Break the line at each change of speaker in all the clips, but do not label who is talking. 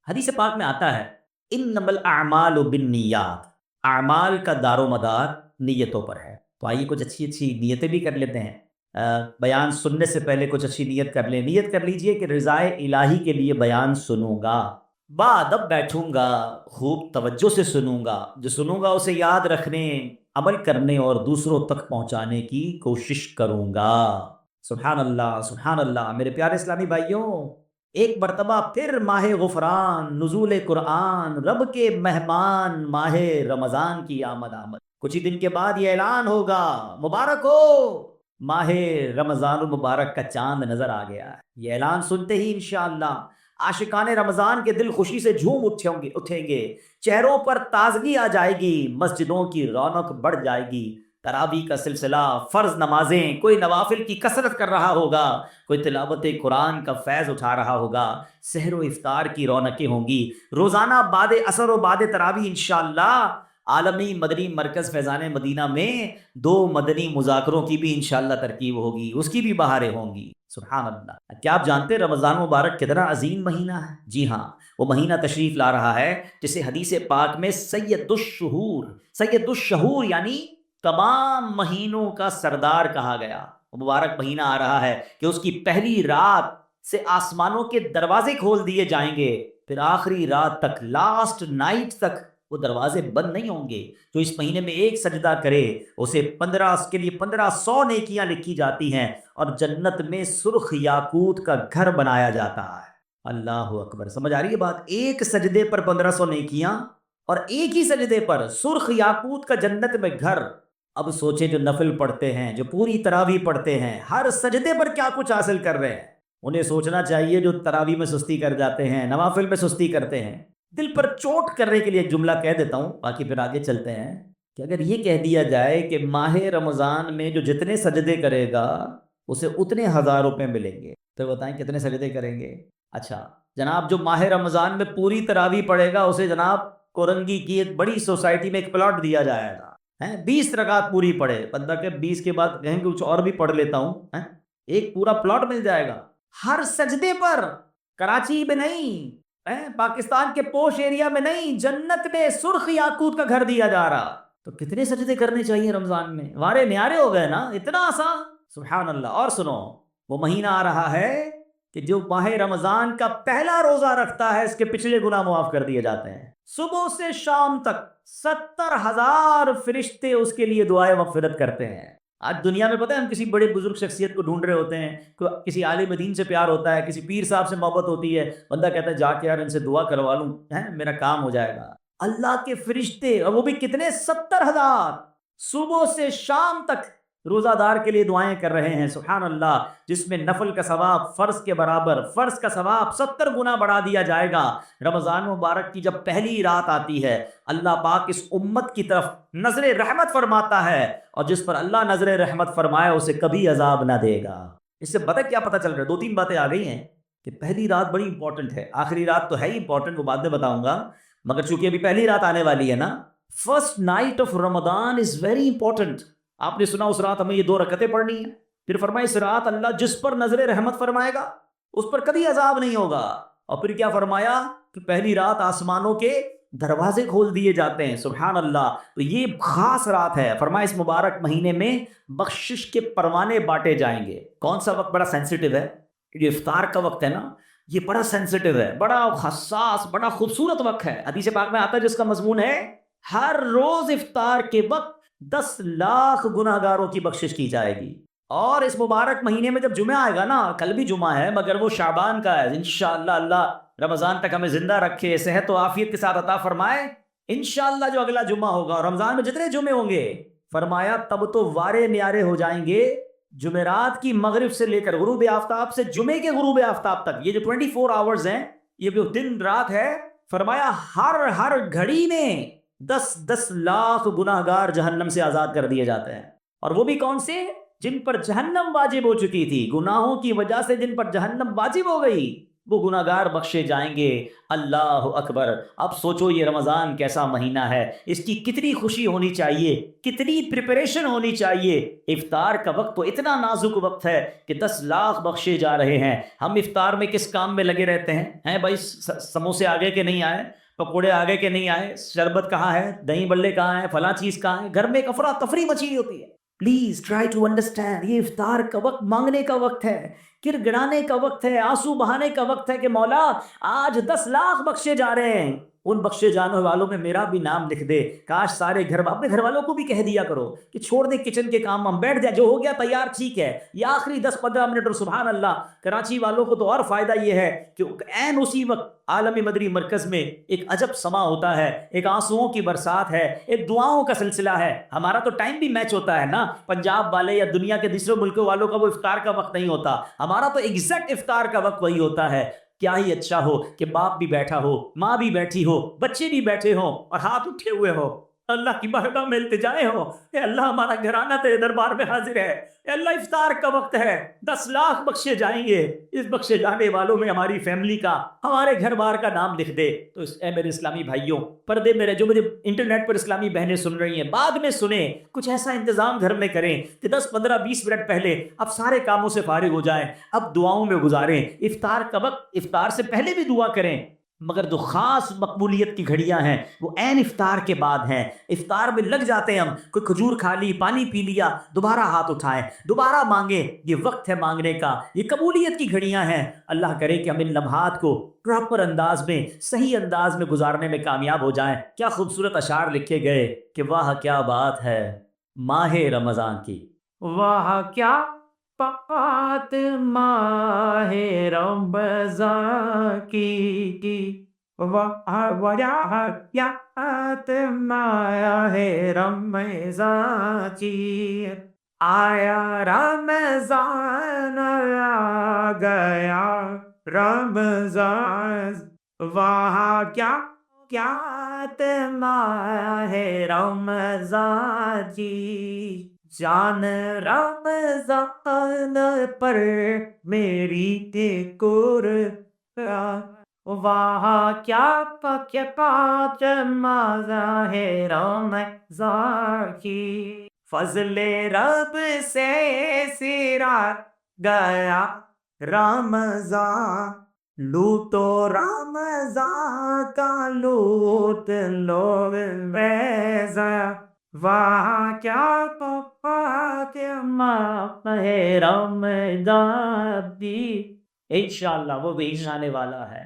حدیث پاک میں آتا ہے انما الاعمال بالنیات، اعمال کا دار و مدار نیتوں پر ہے۔ تو آئیے کچھ اچھی اچھی نیتیں بھی کر لیتے ہیں۔ بیان سننے سے پہلے کچھ اچھی نیت کر لیں۔ نیت کر لیجئے کہ رضائے الہی کے لیے بیان سنوں گا، باادب بیٹھوں گا، خوب توجہ سے سنوں گا، جو سنوں گا اسے یاد رکھنے، عمل کرنے اور دوسروں تک پہنچانے کی کوشش کروں گا۔ سبحان اللہ، سبحان اللہ۔ میرے پیارے اسلامی بھائیوں، ایک مرتبہ پھر ماہ غفران، نزول قرآن، رب کے مہمان ماہ رمضان کی آمد۔ کچھ ہی دن کے بعد یہ اعلان ہوگا، مبارک ہو، ماہ رمضان المبارک کا چاند نظر آ گیا ہے۔ یہ اعلان سنتے ہی انشاءاللہ عاشقان رمضان کے دل خوشی سے جھوم اٹھیں گے، چہروں پر تازگی آ جائے گی، مسجدوں کی رونق بڑھ جائے گی، تراویح کا سلسلہ، فرض نمازیں، کوئی نوافل کی کثرت کر رہا ہوگا، کوئی تلاوت قرآن کا فیض اٹھا رہا ہوگا، سحر و افطار کی رونقیں ہوں گی، روزانہ بعد اثر و بعد تراویح انشاءاللہ عالمی مدنی مرکز فیضان مدینہ میں 2 مدنی مذاکروں کی بھی انشاءاللہ ترکیب ہوگی، اس کی بھی بہاریں ہوں گی۔ سبحان اللہ۔ کیا آپ جانتے ہیں رمضان مبارک کتنا عظیم مہینہ ہے؟ جی ہاں، وہ مہینہ تشریف لا رہا ہے جسے حدیث پاک میں سید الشہور یعنی تمام مہینوں کا سردار کہا گیا۔ وہ مبارک مہینہ آ رہا ہے کہ اس کی پہلی رات سے آسمانوں کے دروازے کھول دیے جائیں گے، پھر آخری رات تک، لاسٹ نائٹ تک وہ دروازے بند نہیں ہوں گے۔ جو اس مہینے میں ایک سجدہ کرے اسے 15 کے لیے 1500 نیکیاں لکھی جاتی ہیں، اور جنت میں سرخ یاقوت کا گھر بنایا جاتا ہے۔ اللہ اکبر۔ سمجھ آ رہی ہے بات؟ ایک سجدے پر 1500 نیکیاں، اور ایک ہی سجدے پر سرخ یاقوت کا جنت میں گھر۔ اب سوچیں جو نفل پڑھتے ہیں، جو پوری تراویح پڑھتے ہیں، ہر سجدے پر کیا کچھ حاصل کر رہے ہیں۔ انہیں سوچنا چاہیے جو تراویح میں سستی کر جاتے ہیں، نوافل میں سستی کرتے ہیں۔ دل پر چوٹ کرنے کے لیے ایک جملہ کہہ دیتا ہوں، باقی پھر آگے چلتے ہیں، کہ اگر یہ کہہ دیا جائے کہ ماہ رمضان میں جو جتنے سجدے کرے گا اسے اتنے 1000 روپے ملیں گے، تو بتائیں کتنے سجدے کریں گے؟ اچھا جناب، جو ماہ رمضان میں پوری تراویح پڑھے گا اسے جناب کورنگی کی ایک بڑی سوسائٹی میں ایک پلاٹ دیا جائے گا، 20 رکعت پوری پڑھے، بندہ کہ 20 کے بعد کہیں کچھ اور بھی پڑھ لیتا ہوں، ایک پورا پلاٹ مل جائے گا ہر سجدے پر۔ کراچی میں نہیں، پاکستان کے پوش ایریا میں نہیں، جنت میں سرخ یاقوت کا گھر دیا جا رہا۔ تو کتنے سجدے کرنے چاہیے رمضان میں؟ وارے نیارے ہو گئے نا، اتنا آسان۔ سبحان اللہ۔ اور سنو، وہ مہینہ آ رہا ہے کہ جو ماہ رمضان کا پہلا روزہ رکھتا ہے اس کے پچھلے گناہ معاف کر دیے جاتے ہیں۔ صبح سے شام تک 70,000 فرشتے اس کے لیے دعائے مغفرت کرتے ہیں۔ آج دنیا میں پتہ ہے ہم کسی بڑے بزرگ شخصیت کو ڈھونڈ رہے ہوتے ہیں، کسی عالم دین سے پیار ہوتا ہے، کسی پیر صاحب سے محبت ہوتی ہے، بندہ کہتا ہے جا کے یار ان سے دعا کروا لوں، میرا کام ہو جائے گا۔ اللہ کے فرشتے، اور وہ بھی کتنے؟ 70,000 صبح سے شام تک روزہ دار کے لیے دعائیں کر رہے ہیں۔ سبحان اللہ۔ جس میں نفل کا ثواب فرض کے برابر، فرض کا ثواب 70 گنا بڑھا دیا جائے گا۔ رمضان مبارک کی جب پہلی رات آتی ہے، اللہ پاک اس امت کی طرف نظر رحمت فرماتا ہے، اور جس پر اللہ نظر رحمت فرمائے اسے کبھی عذاب نہ دے گا۔ اس سے کیا پتہ چل رہا ہے؟ 2-3 باتیں آ گئی ہیں کہ پہلی رات بڑی امپورٹنٹ ہے، آخری رات تو ہے ہی امپورٹنٹ، وہ بعد میں بتاؤں گا، مگر چونکہ ابھی پہلی رات آنے والی ہے نا، first night of Ramzan is very important. آپ نے سنا اس رات ہمیں یہ 2 رکعتیں پڑھنی ہیں، پھر فرمایا اس رات اللہ جس پر نظر رحمت فرمائے گا اس پر کبھی عذاب نہیں ہوگا، اور پھر کیا فرمایا کہ پہلی رات آسمانوں کے دروازے کھول دیے جاتے ہیں۔ سبحان اللہ۔ تو یہ خاص رات ہے، فرمایا اس مبارک مہینے میں بخشش کے پروانے بانٹے جائیں گے۔ کون سا وقت بڑا سینسیٹیو ہے؟ یہ افطار کا وقت ہے نا، یہ بڑا سینسیٹیو ہے، بڑا حساس، بڑا خوبصورت وقت ہے۔ حدیث پاک میں آتا ہے جس کا مضمون ہے ہر روز افطار کے وقت 10 لاکھ گناہگاروں کی بخشش کی جائے گی۔ اور اس مبارک مہینے میں جب جمعہ آئے گا نا، کل بھی جمعہ ہے مگر وہ شعبان کا ہے، انشاءاللہ اللہ رمضان تک ہمیں زندہ رکھے، صحت و عافیت کے ساتھ عطا فرمائے، انشاءاللہ جو اگلا جمعہ ہوگا، اور رمضان میں جتنے جمعے ہوں گے، فرمایا تب تو وارے نیارے ہو جائیں گے جمعرات کی مغرب سے لے کر غروب آفتاب سے جمعے کے غروب آفتاب تک، یہ جو 24 آورز ہیں، یہ جو دن رات ہے، فرمایا ہر گھڑی میں 10 لاکھ گناہگار جہنم سے آزاد کر دیے جاتے ہیں۔ اور وہ بھی کون سے؟ جن پر جہنم واجب ہو چکی تھی، گناہوں کی وجہ سے جن پر جہنم واجب ہو گئی، وہ گناہگار بخشے جائیں گے۔ اللہ اکبر! اب سوچو یہ رمضان کیسا مہینہ ہے، اس کی کتنی خوشی ہونی چاہیے، کتنی پریپریشن ہونی چاہیے۔ افطار کا وقت تو اتنا نازک وقت ہے کہ 10 لاکھ بخشے جا رہے ہیں۔ ہم افطار میں کس کام میں لگے رہتے ہیں بھائی؟ سموسے آگے کے نہیں آئے، پکوڑے آگے کے نہیں آئے، شربت کہاں ہے، دہی بلے کہاں ہے، فلاں چیز کہاں ہے، گھر میں ایک افراتفری مچی ہوتی ہے۔ پلیز ٹرائی ٹو انڈرسٹینڈ، یہ افطار کا وقت مانگنے کا وقت ہے، گر گڑانے کا وقت ہے، آنسو بہانے کا وقت ہے کہ مولا آج 10 لاکھ بخشے جا رہے ہیں، ان بخشے جانے والوں میں میرا بھی نام لکھ دے۔ کاش سارے اپنے گھر والوں کو بھی کہہ دیا کرو کہ چھوڑ دیں کچن کے کام، ہم بیٹھ جائیں، جو ہو گیا تیار ٹھیک ہے، یہ آخری 10-15 منٹ، اور سبحان اللہ کراچی والوں کو تو اور فائدہ یہ ہے کہ عین اسی وقت عالمی مدری مرکز میں ایک عجب سما ہوتا ہے، ایک آنسوؤں کی برسات ہے، ایک دعاؤں کا سلسلہ ہے۔ ہمارا تو ٹائم بھی میچ ہوتا ہے نا، پنجاب والے یا دنیا کے دوسرے ملکوں والوں کا وہ افطار کا وقت نہیں ہوتا، ہمارا تو ایگزیکٹ افطار کا وقت وہی ہوتا ہے۔ کیا ہی اچھا ہو کہ باپ بھی بیٹھا ہو، ماں بھی بیٹھی ہو، بچے بھی بیٹھے ہوں اور ہاتھ اٹھے ہوئے ہو، اللہ کی بارگاہ میں التجائے ہو، اے اللہ ہمارا گھرانہ تیرے دربار میں حاضر ہے، اے اللہ افطار کا وقت ہے، 10 لاکھ بخشے جائیں گے، اس بخشے جانے والوں میں ہماری فیملی کا، ہمارے گھر بار کا نام لکھ دے۔ تو اے میرے اسلامی بھائیوں، پردے میرے جو مجھے انٹرنیٹ پر اسلامی بہنیں سن رہی ہیں، بعد میں سنیں، کچھ ایسا انتظام گھر میں کریں کہ 10-15-20 منٹ پہلے اب سارے کاموں سے فارغ ہو جائیں، اب دعاؤں میں گزاریں۔ افطار کا وقت، افطار سے پہلے بھی دعا کریں، مگر جو خاص مقبولیت کی گھڑیاں ہیں وہ عین افطار کے بعد ہیں۔ افطار میں لگ جاتے ہیں ہم، کوئی کھجور کھا لی، پانی پی لیا، دوبارہ ہاتھ اٹھائیں، دوبارہ مانگیں، یہ وقت ہے مانگنے کا، یہ قبولیت کی گھڑیاں ہیں۔ اللہ کرے کہ ہم ان لمحات کو پراپر انداز میں، صحیح انداز میں گزارنے میں کامیاب ہو جائیں۔ کیا خوبصورت اشعار لکھے گئے کہ واہ کیا بات ہے ماہ رمضان کی، واہ کیا بات ماہ رمضان کی، واہ کیا بات ماہ رمضان کی، آیا رمضان آ گیا رمضان، واہ کیا کیا ماہ رمضان کی، جان رمضان پر میری تے قربان، واہ کیا پاک ماہ رمضان کی، فضل رب سے سرا گیا رمضان، لوٹو رمضان کا لوٹ لو ویزا، واہ کیا پاک ماہ رمضان دی۔ انشاءاللہ وہ بھی آنے والا ہے۔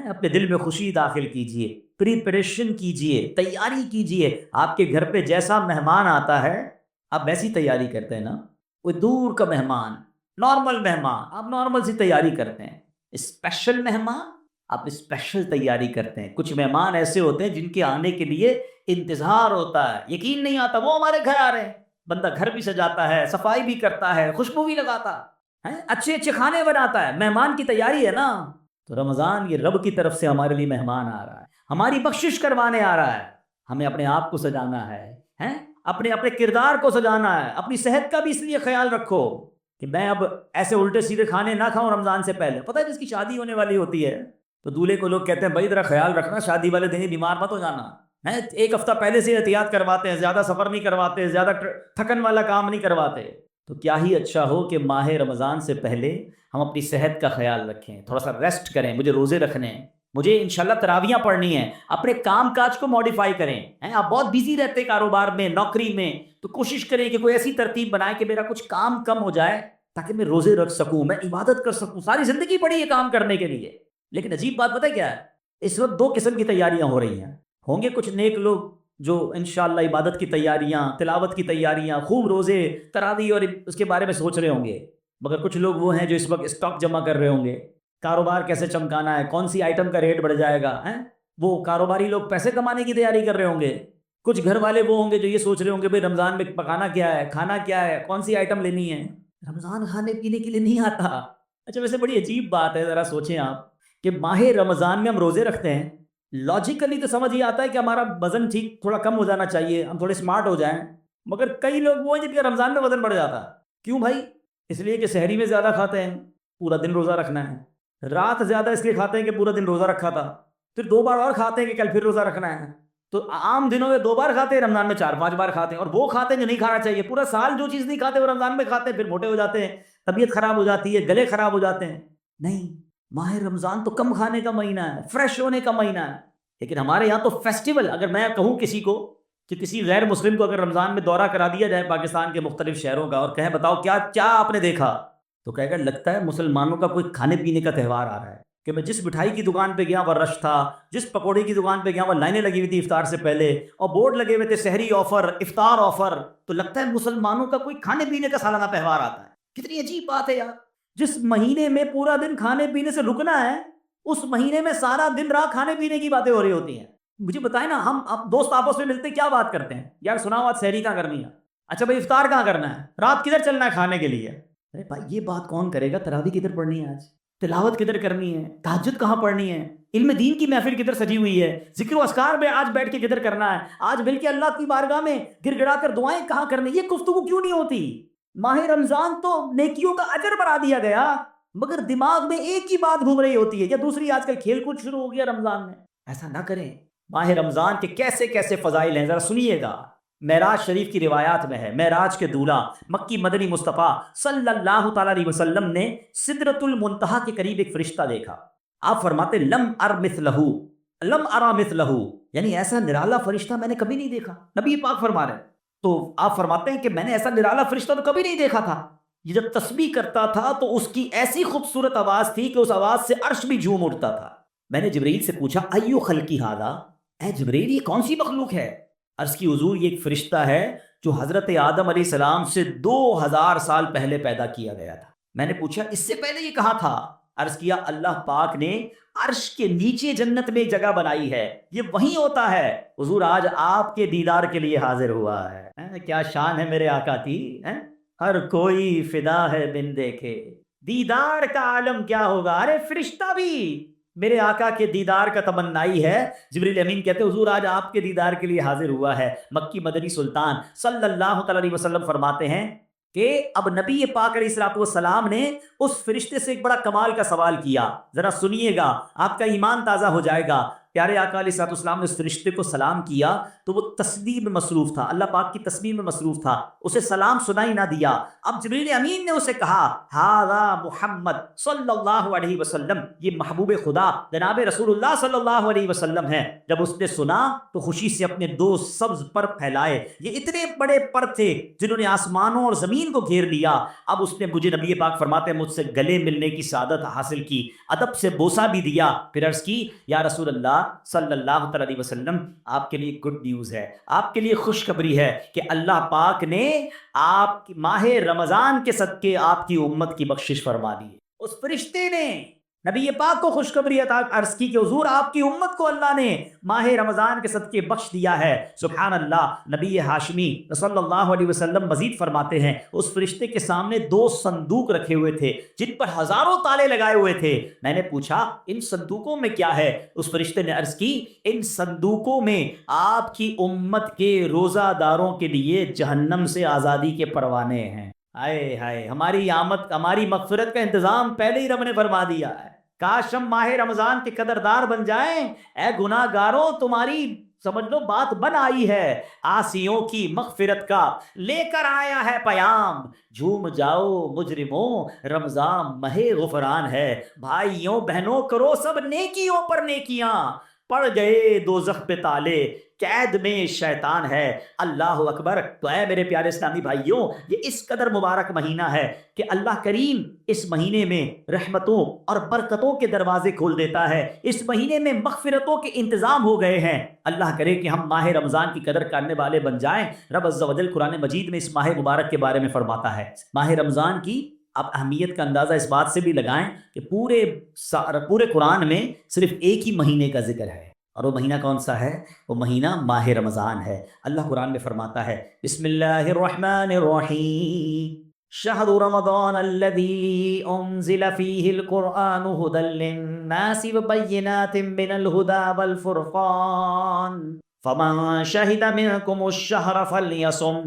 اپنے دل میں خوشی داخل کیجئے، پریپریشن کیجئے، تیاری کیجئے۔ آپ کے گھر پہ جیسا مہمان آتا ہے آپ ویسی تیاری کرتے ہیں نا، کوئی دور کا مہمان، نارمل مہمان، آپ نارمل سی تیاری کرتے ہیں، اسپیشل مہمان آپ اسپیشل تیاری کرتے ہیں۔ کچھ مہمان ایسے ہوتے ہیں جن کے آنے کے لیے انتظار ہوتا ہے، یقین نہیں آتا وہ ہمارے گھر آ رہے ہیں، بندہ گھر بھی سجاتا ہے، صفائی بھی کرتا ہے، خوشبو بھی لگاتا ہے، اچھے اچھے کھانے بناتا ہے، مہمان کی تیاری ہے نا۔ تو رمضان یہ رب کی طرف سے ہمارے لیے مہمان آ رہا ہے، ہماری بخشش کروانے آ رہا ہے۔ ہمیں اپنے آپ کو سجانا ہے، اپنے کردار کو سجانا ہے۔ اپنی صحت کا بھی اس لیے خیال رکھو کہ میں اب ایسے الٹے سیدھے کھانے نہ کھاؤں رمضان سے پہلے۔ پتہ ہے جس کی شادی ہونے والی ہوتی ہے تو دولہے کو لوگ کہتے ہیں بھائی ذرا خیال رکھنا، شادی والے دن ہی بیمار مت ہو جانا ہے، 1 ہفتہ پہلے سے احتیاط کرواتے ہیں، زیادہ سفر نہیں کرواتے، زیادہ تھکن والا کام نہیں کرواتے۔ تو کیا ہی اچھا ہو کہ ماہ رمضان سے پہلے ہم اپنی صحت کا خیال رکھیں، تھوڑا سا ریسٹ کریں۔ مجھے روزے رکھنے ہیں، مجھے انشاءاللہ تراویاں پڑھنی ہیں، اپنے کام کاج کو موڈیفائی کریں۔ آپ بہت بیزی رہتے کاروبار میں، نوکری میں، تو کوشش کریں کہ کوئی ایسی ترتیب بنائیں کہ میرا کچھ کام کم ہو جائے تاکہ میں روزے رکھ سکوں، میں عبادت کر سکوں۔ ساری زندگی پڑی ہے کام کرنے کے لیے، لیکن عجیب بات پتہ ہے کیا ہے؟ اس وقت 2 قسم کی تیاریاں ہو رہی ہیں۔ ہوں گے کچھ نیک لوگ جو انشاءاللہ عبادت کی تیاریاں، تلاوت کی تیاریاں، خوب روزے، تراویح اور اس کے بارے میں سوچ رہے ہوں گے، مگر کچھ لوگ وہ ہیں جو اس وقت اسٹاک جمع کر رہے ہوں گے، کاروبار کیسے چمکانا ہے، کون سی آئٹم کا ریٹ بڑھ جائے گا، وہ کاروباری لوگ پیسے کمانے کی تیاری کر رہے ہوں گے۔ کچھ گھر والے وہ ہوں گے جو یہ سوچ رہے ہوں گے بھئی رمضان میں پکانا کیا ہے، کھانا کیا ہے، کون سی آئٹم لینی ہے۔ رمضان کھانے پینے کے لیے نہیں آتا۔ اچھا ویسے بڑی عجیب بات ہے، ذرا سوچیں آپ کہ ماہ رمضان میں ہم روزے رکھتے ہیں، لاجیکلی تو سمجھ یہ آتا ہے کہ ہمارا وزن ٹھیک تھوڑا کم ہو جانا چاہیے، ہم تھوڑے سمارٹ ہو جائیں، مگر کئی لوگ وہ ہیں جن کے رمضان میں وزن بڑھ جاتا ہے۔ کیوں بھائی؟ اس لیے کہ سحری میں زیادہ کھاتے ہیں، پورا دن روزہ رکھنا ہے، رات زیادہ اس لیے کھاتے ہیں کہ پورا دن روزہ رکھا تھا، پھر 2 بار اور کھاتے ہیں کہ کل پھر روزہ رکھنا ہے. تو عام دنوں میں 2 بار کھاتے ہیں، رمضان میں 4-5 بار کھاتے ہیں. اور وہ کھاتے ہیں جو نہیں کھانا چاہیے. پورا سال جو چیز نہیں کھاتے وہ رمضان میں کھاتے ہیں، پھر موٹے ہو جاتے ہیں، طبیعت خراب ہو جاتی ہے، گلے خراب ہو جاتے ہیں. نہیں، ماہ رمضان تو کم کھانے کا مہینہ ہے، فریش ہونے کا مہینہ ہے. لیکن ہمارے یہاں تو فیسٹیول، اگر میں کہوں کسی کو کہ کسی غیر مسلم کو اگر رمضان میں دورہ کرا دیا جائے پاکستان کے مختلف شہروں کا اور کہیں بتاؤ کیا کیا آپ نے دیکھا، تو کہے گا لگتا ہے مسلمانوں کا کوئی کھانے پینے کا تہوار آ رہا ہے. کہ میں جس مٹھائی کی دکان پہ گیا وہ رش تھا، جس پکوڑے کی دکان پہ گیا وہ لائنیں لگی ہوئی تھی افطار سے پہلے، اور بورڈ لگے ہوئے تھے سحری آفر، افطار آفر. تو لگتا ہے مسلمانوں کا کوئی کھانے پینے کا سالانہ تہوار آتا ہے. کتنی عجیب بات ہے یار. جس مہینے میں پورا دن کھانے پینے سے رکنا ہے، اس مہینے میں سارا دن رات کھانے پینے کی باتیں ہو رہی ہوتی ہیں. مجھے بتائیں نا، ہم دوست آپس میں ملتے کیا بات کرتے ہیں؟ یار سناؤ آج سحری کہاں کرنی ہے؟ اچھا بھائی افطار کہاں کرنا ہے؟ رات کدھر چلنا ہے کھانے کے لیے؟ ارے بھائی یہ بات کون کرے گا؟ تراویح کدھر پڑھنی ہے آج؟ تلاوت کدھر کرنی ہے؟ تہجد کہاں پڑھنی ہے؟ علم دین کی محفل کدھر سجی ہوئی ہے؟ ذکر و اذکار میں آج بیٹھ کے کدھر کرنا ہے؟ آج مل کے اللہ کی بارگاہ میں گر گڑا کر دعائیں کہاں کرنی؟ یہ گفتگو کیوں نہیں ہوتی؟ ماہ رمضان تو نیکیوں کا اجر بڑھا دیا گیا، مگر دماغ میں ایک ہی بات گھوم رہی ہوتی ہے، یا دوسری آج کل کھیل کود شروع ہو گیا رمضان میں. ایسا نہ کریں. ماہ رمضان کے کیسے کیسے فضائل ہیں ذرا سنیے گا. معراج شریف کی روایات میں ہے، معراج کے دولہ مکی مدنی مصطفیٰ صلی اللہ تعالی علیہ وسلم نے سدرۃ المنتہا کے قریب ایک فرشتہ دیکھا. آپ فرماتے لم ار مثلہ، لم ارا مثلہ، یعنی ایسا نرالا فرشتہ میں نے کبھی نہیں دیکھا. نبی پاک فرما رہے ہیں. تو آپ فرماتے ہیں کہ میں نے ایسا نرالا فرشتہ تو کبھی نہیں دیکھا تھا. یہ جب تسبیح کرتا تھا تو اس کی ایسی خوبصورت آواز تھی کہ اس آواز سے عرش بھی جھوم اٹھتا تھا. میں نے جبریل سے پوچھا ایو خلقی ھذا، اے جبریل یہ کون سی مخلوق ہے؟ عرض کی حضور یہ ایک فرشتہ ہے جو حضرت آدم علیہ السلام سے 2000 سال پہلے پیدا کیا گیا تھا. میں نے پوچھا اس سے پہلے یہ کہاں تھا؟ عرض کیا اللہ پاک نے عرش کے نیچے جنت میں جگہ بنائی ہے، یہ وہیں ہوتا ہے. حضور آج آپ کے دیدار کے لیے حاضر ہوا ہے. کیا شان ہے میرے آقا کی. ہر کوئی فدا ہے بن دیکھے، دیدار کا عالم کیا ہوگا. ارے فرشتہ بھی میرے آقا کے دیدار کا تمنائی ہے. جبریل امین کہتے حضور آج آپ کے دیدار کے لیے حاضر ہوا ہے. مکی مدنی سلطان صلی اللہ تعالی علیہ وسلم فرماتے ہیں کہ اب نبی پاک علیہ الصلوۃ والسلام نے اس فرشتے سے ایک بڑا کمال کا سوال کیا. ذرا سنیے گا، آپ کا ایمان تازہ ہو جائے گا. پیارے آقا علیہ الصلوۃ والسلام نے اس فرشتے کو سلام کیا تو وہ تسبیح میں مصروف تھا، اللہ پاک کی تسبیح میں مصروف تھا، اسے سلام سنائی نہ دیا. اب جبریل امین نے اسے کہا ھذا محمد صلی اللہ علیہ وسلم، یہ محبوب خدا جناب رسول اللہ صلی اللہ علیہ وسلم ہے. جب اس نے سنا تو خوشی سے اپنے 2 سبز پر پھیلائے. یہ اتنے بڑے پر تھے جنہوں نے آسمانوں اور زمین کو گھیر لیا. اب اس نے مجھے نبی پاک فرماتے مجھ سے گلے ملنے کی سعادت حاصل کی، ادب سے بوسہ بھی دیا. پھر عرض کی یا رسول اللہ صلی اللہ علیہ وسلم آپ کے لیے گڈ نیوز ہے، آپ کے لیے خوشخبری ہے کہ اللہ پاک نے آپ کی ماہ رمضان کے صدقے آپ کی امت کی بخشش فرما دی. اس فرشتے نے نبی پاک کو خوشخبری عطا عرض کی کہ حضور آپ کی امت کو اللہ نے ماہ رمضان کے صدقے بخش دیا ہے. سبحان اللہ. نبی ہاشمی صلی اللہ علیہ وسلم مزید فرماتے ہیں اس فرشتے کے سامنے 2 صندوق رکھے ہوئے تھے جن پر ہزاروں تالے لگائے ہوئے تھے. میں نے پوچھا ان صندوقوں میں کیا ہے؟ اس فرشتے نے عرض کی ان صندوقوں میں آپ کی امت کے روزہ داروں کے لیے جہنم سے آزادی کے پروانے ہیں. ہائے ہائے، ہماری آمد ہماری مغفرت کا انتظام پہلے ہی رب نے فرما دیا ہے. کاش ہم ماہ رمضان کے قدردار بن جائیں. اے گناہ گاروں تمہاری سمجھ لو بات بن آئی ہے، آسیوں کی مغفرت کا لے کر آیا ہے پیام. جھوم جاؤ مجرموں رمضان ماہ غفران ہے. بھائیوں بہنوں کرو سب نیکیوں پر نیکیاں، پڑ گئے دوزخ پہ تالے قید میں شیطان ہے. اللہ اکبر. تو اے میرے پیارے اسلامی بھائیوں یہ اس قدر مبارک مہینہ ہے کہ اللہ کریم اس مہینے میں رحمتوں اور برکتوں کے دروازے کھول دیتا ہے. اس مہینے میں مغفرتوں کے انتظام ہو گئے ہیں. اللہ کرے کہ ہم ماہ رمضان کی قدر کرنے والے بن جائیں. رب عز و جل قرآن مجید میں اس ماہ مبارک کے بارے میں فرماتا ہے. ماہ رمضان کی آپ اہمیت کا اندازہ اس بات سے بھی لگائیں کہ پورے قرآن میں صرف ایک ہی مہینے کا ذکر ہے، اور وہ مہینہ کون سا ہے؟ وہ مہینہ ماہ رمضان ہے. اللہ قرآن میں فرماتا ہے بسم اللہ الرحمن الرحیم شہر رمضان الذی انزل فیہ القرآن ھدی للناس وبینات من الھدی والفرقان فمن شہد منکم الشہر فلیصم.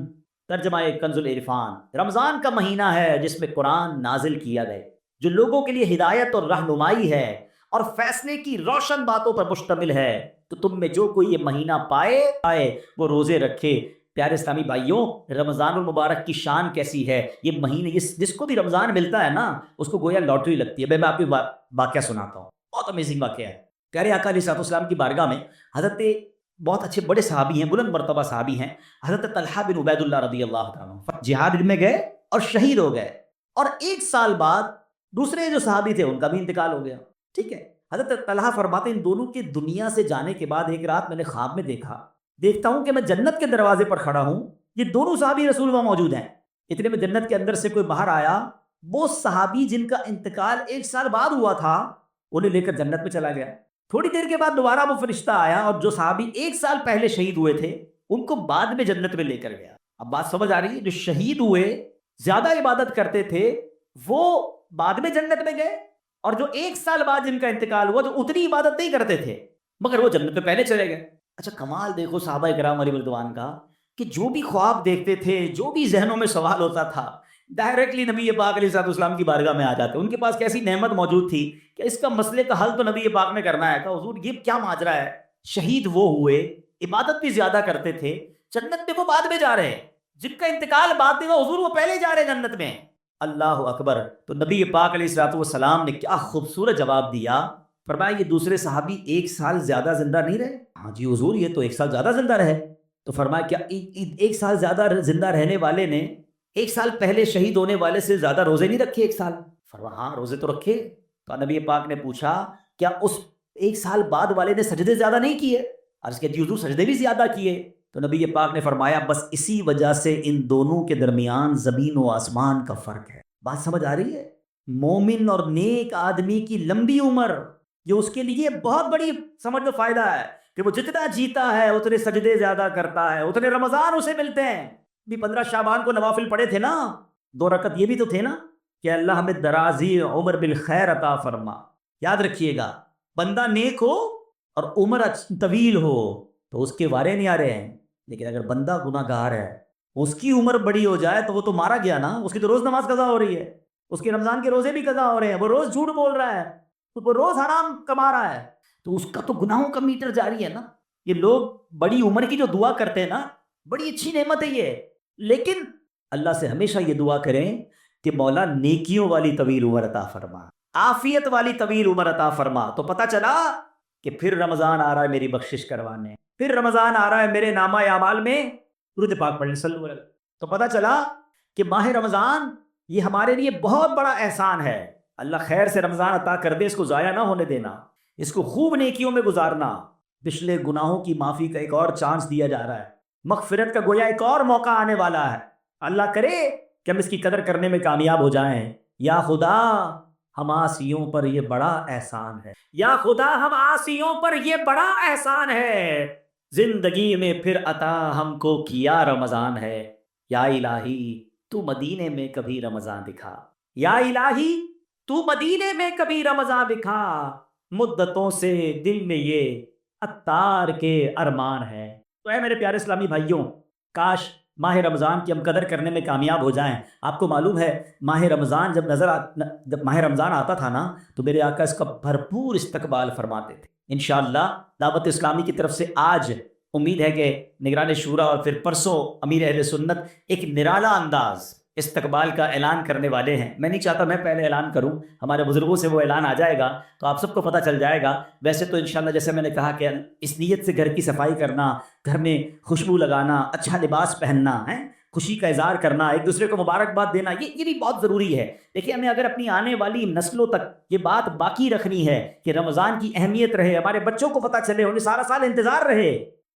ترجمہ کنز العرفان. رمضان کا مہینہ ہے جس میں قرآن نازل کیا گئے، جو لوگوں کے لیے ہدایت اور رہنمائی ہے اور فیصلے کی روشن باتوں پر مشتمل ہے، تو تم میں جو کوئی یہ مہینہ پائے وہ روزے رکھے۔ پیارے اسلامی بھائیوں، رمضان المبارک کی شان کیسی ہے؟ یہ مہینے جس کو بھی رمضان ملتا ہے نا، اس کو گویا لاٹری لگتی ہے۔ میں آپ کو واقعہ سناتا ہوں، بہت امیزنگ واقعہ ہے۔ پیارے آقا علیہ الصلوۃ والسلام کی بارگاہ میں حضرت بہت اچھے بڑے صحابی ہیں، بلند مرتبہ صحابی ہیں، حضرت طلحہ بن عبید اللہ رضی اللہ تعالیٰ عنہ جہاد میں گئے اور شہید ہو گئے، اور 1 سال بعد دوسرے جو صحابی تھے ان کا بھی انتقال ہو گیا۔ ٹھیک ہے، حضرت طلحہ فرماتے ہیں ان دونوں کے دنیا سے جانے کے بعد ایک رات میں نے خواب میں دیکھتا ہوں کہ میں جنت کے دروازے پر کھڑا ہوں، یہ دونوں صحابی رسول وہاں موجود ہیں۔ اتنے میں جنت کے اندر سے کوئی باہر آیا، وہ صحابی جن کا انتقال 1 سال بعد ہوا تھا انہیں لے کر جنت میں چلا گیا۔ تھوڑی دیر کے بعد دوبارہ وہ فرشتہ آیا اور جو صحابی 1 سال پہلے شہید ہوئے تھے ان کو بعد میں جنت میں لے کر گیا۔ اب بات سمجھ آ رہی ہے؟ جو شہید ہوئے، زیادہ عبادت کرتے تھے، وہ بعد میں جنت میں گئے، اور جو 1 سال بعد جن کا انتقال ہوا جو اتنی عبادت نہیں کرتے تھے مگر وہ جنت میں پہلے چلے گئے۔ اچھا کمال دیکھو صحابہ کرام علیہ رضوان کا، کہ جو بھی خواب دیکھتے تھے، جو بھی ذہنوں میں سوال ہوتا تھا، ڈائریکٹلی نبی پاک علیہ الصلوۃ والسلام کی بارگاہ میں آ جاتے۔ ان کے پاس کیسی نعمت موجود تھی کہ اس کا مسئلے کا حل تو نبی پاک نے کرنا ہے۔ کہ حضور یہ کیا ماجرا ہے؟ شہید وہ ہوئے، عبادت بھی زیادہ کرتے تھے، جنت میں وہ بعد میں جا رہے ہیں، جن کا انتقال بعد میں ہوا حضور وہ پہلے جا رہے ہیں جنت میں۔ اللہ اکبر! تو نبی پاک علیہ الصلوۃ والسلام نے کیا خوبصورت جواب دیا، فرمایا یہ دوسرے صحابی 1 سال زیادہ زندہ نہیں رہے؟ ہاں جی حضور یہ تو 1 سال زیادہ زندہ رہے۔ تو فرمایا کیا 1 سال زیادہ زندہ رہنے والے نے 1 سال پہلے شہید ہونے والے سے زیادہ روزے نہیں رکھے 1 سال؟ فرمایا ہاں روزے تو رکھے۔ تو نبی پاک نے پوچھا کیا اس 1 سال بعد والے نے سجدے زیادہ نہیں کیے؟ عرض کہتی حضور سجدے بھی زیادہ کیے۔ تو نبی پاک نے فرمایا بس اسی وجہ سے ان دونوں کے درمیان زمین و آسمان کا فرق ہے۔ بات سمجھ آ رہی ہے؟ مومن اور نیک آدمی کی لمبی عمر یہ اس کے لیے بہت بڑی سمجھ لو فائدہ ہے کہ وہ جتنا جیتا ہے اتنے سجدے زیادہ کرتا ہے، اتنے رمضان اسے ملتے ہیں۔ بھی 15 شعبان کو نوافل پڑھے تھے نا، 2 رکعت یہ بھی تو تھے نا کہ اللہ ہمیں درازی عمر بالخیر عطا فرما۔ یاد رکھیے گا، بندہ نیک ہو اور عمر طویل ہو تو اس کے وارے نہیں آ رہے ہیں، لیکن اگر بندہ گناہ گار ہے، اس کی عمر بڑی ہو جائے تو وہ تو مارا گیا نا، اس کی تو روز نماز قضا ہو رہی ہے، اس کے رمضان کے روزے بھی قضا ہو رہے ہیں، وہ روز جھوٹ بول رہا ہے، وہ روز حرام کما رہا ہے، تو اس کا تو گناہوں کا میٹر جاری ہے نا۔ یہ لوگ بڑی عمر کی جو دعا کرتے ہیں نا، بڑی اچھی نعمت ہے یہ، لیکن اللہ سے ہمیشہ یہ دعا کریں کہ مولا نیکیوں والی طویل عمر عطا فرما، عافیت والی طویل عمر عطا فرما۔ تو پتہ چلا کہ پھر رمضان آ رہا ہے میری بخشش کروانے، پھر رمضان آ رہا ہے میرے نامہ اعمال میں درود پاک پڑھنے صلو علیہ۔ تو پتہ چلا کہ ماہ رمضان یہ ہمارے لیے بہت بڑا احسان ہے۔ اللہ خیر سے رمضان عطا کر دے، اس کو ضائع نہ ہونے دینا، اس کو خوب نیکیوں میں گزارنا۔ پچھلے گناہوں کی معافی کا ایک اور چانس دیا جا رہا ہے، مغفرت کا گویا ایک اور موقع آنے والا ہے۔ اللہ کرے کہ ہم اس کی قدر کرنے میں کامیاب ہو جائیں۔ یا خدا ہم عاصیوں پر یہ بڑا احسان ہے، یا خدا ہم عاصیوں پر یہ بڑا احسان ہے، زندگی میں پھر عطا ہم کو کیا رمضان ہے۔ یا الہی تو مدینے میں کبھی رمضان دکھا، یا الہی تو مدینے میں کبھی رمضان دکھا، مدتوں سے دل میں یہ عطار کے ارمان ہے۔ تو اے میرے پیارے اسلامی بھائیوں، کاش ماہ رمضان کی ہم قدر کرنے میں کامیاب ہو جائیں۔ آپ کو معلوم ہے ماہ رمضان جب ماہ رمضان آتا تھا نا تو میرے آقا اس کا بھرپور استقبال فرماتے تھے۔ انشاءاللہ دعوت اسلامی کی طرف سے آج امید ہے کہ نگران شورا اور پھر پرسوں امیر اہل سنت ایک نرالا انداز استقبال کا اعلان کرنے والے ہیں۔ میں نہیں چاہتا میں پہلے اعلان کروں، ہمارے بزرگوں سے وہ اعلان آ جائے گا تو آپ سب کو پتہ چل جائے گا۔ ویسے تو انشاءاللہ جیسے میں نے کہا کہ اس نیت سے گھر کی صفائی کرنا، گھر میں خوشبو لگانا، اچھا لباس پہننا ہے، خوشی کا اظہار کرنا، ایک دوسرے کو مبارکباد دینا، یہ بھی بہت ضروری ہے۔ دیکھیں ہمیں اگر اپنی آنے والی نسلوں تک یہ بات باقی رکھنی ہے کہ رمضان کی اہمیت رہے، ہمارے بچوں کو پتہ چلے، انہیں سارا سال انتظار رہے،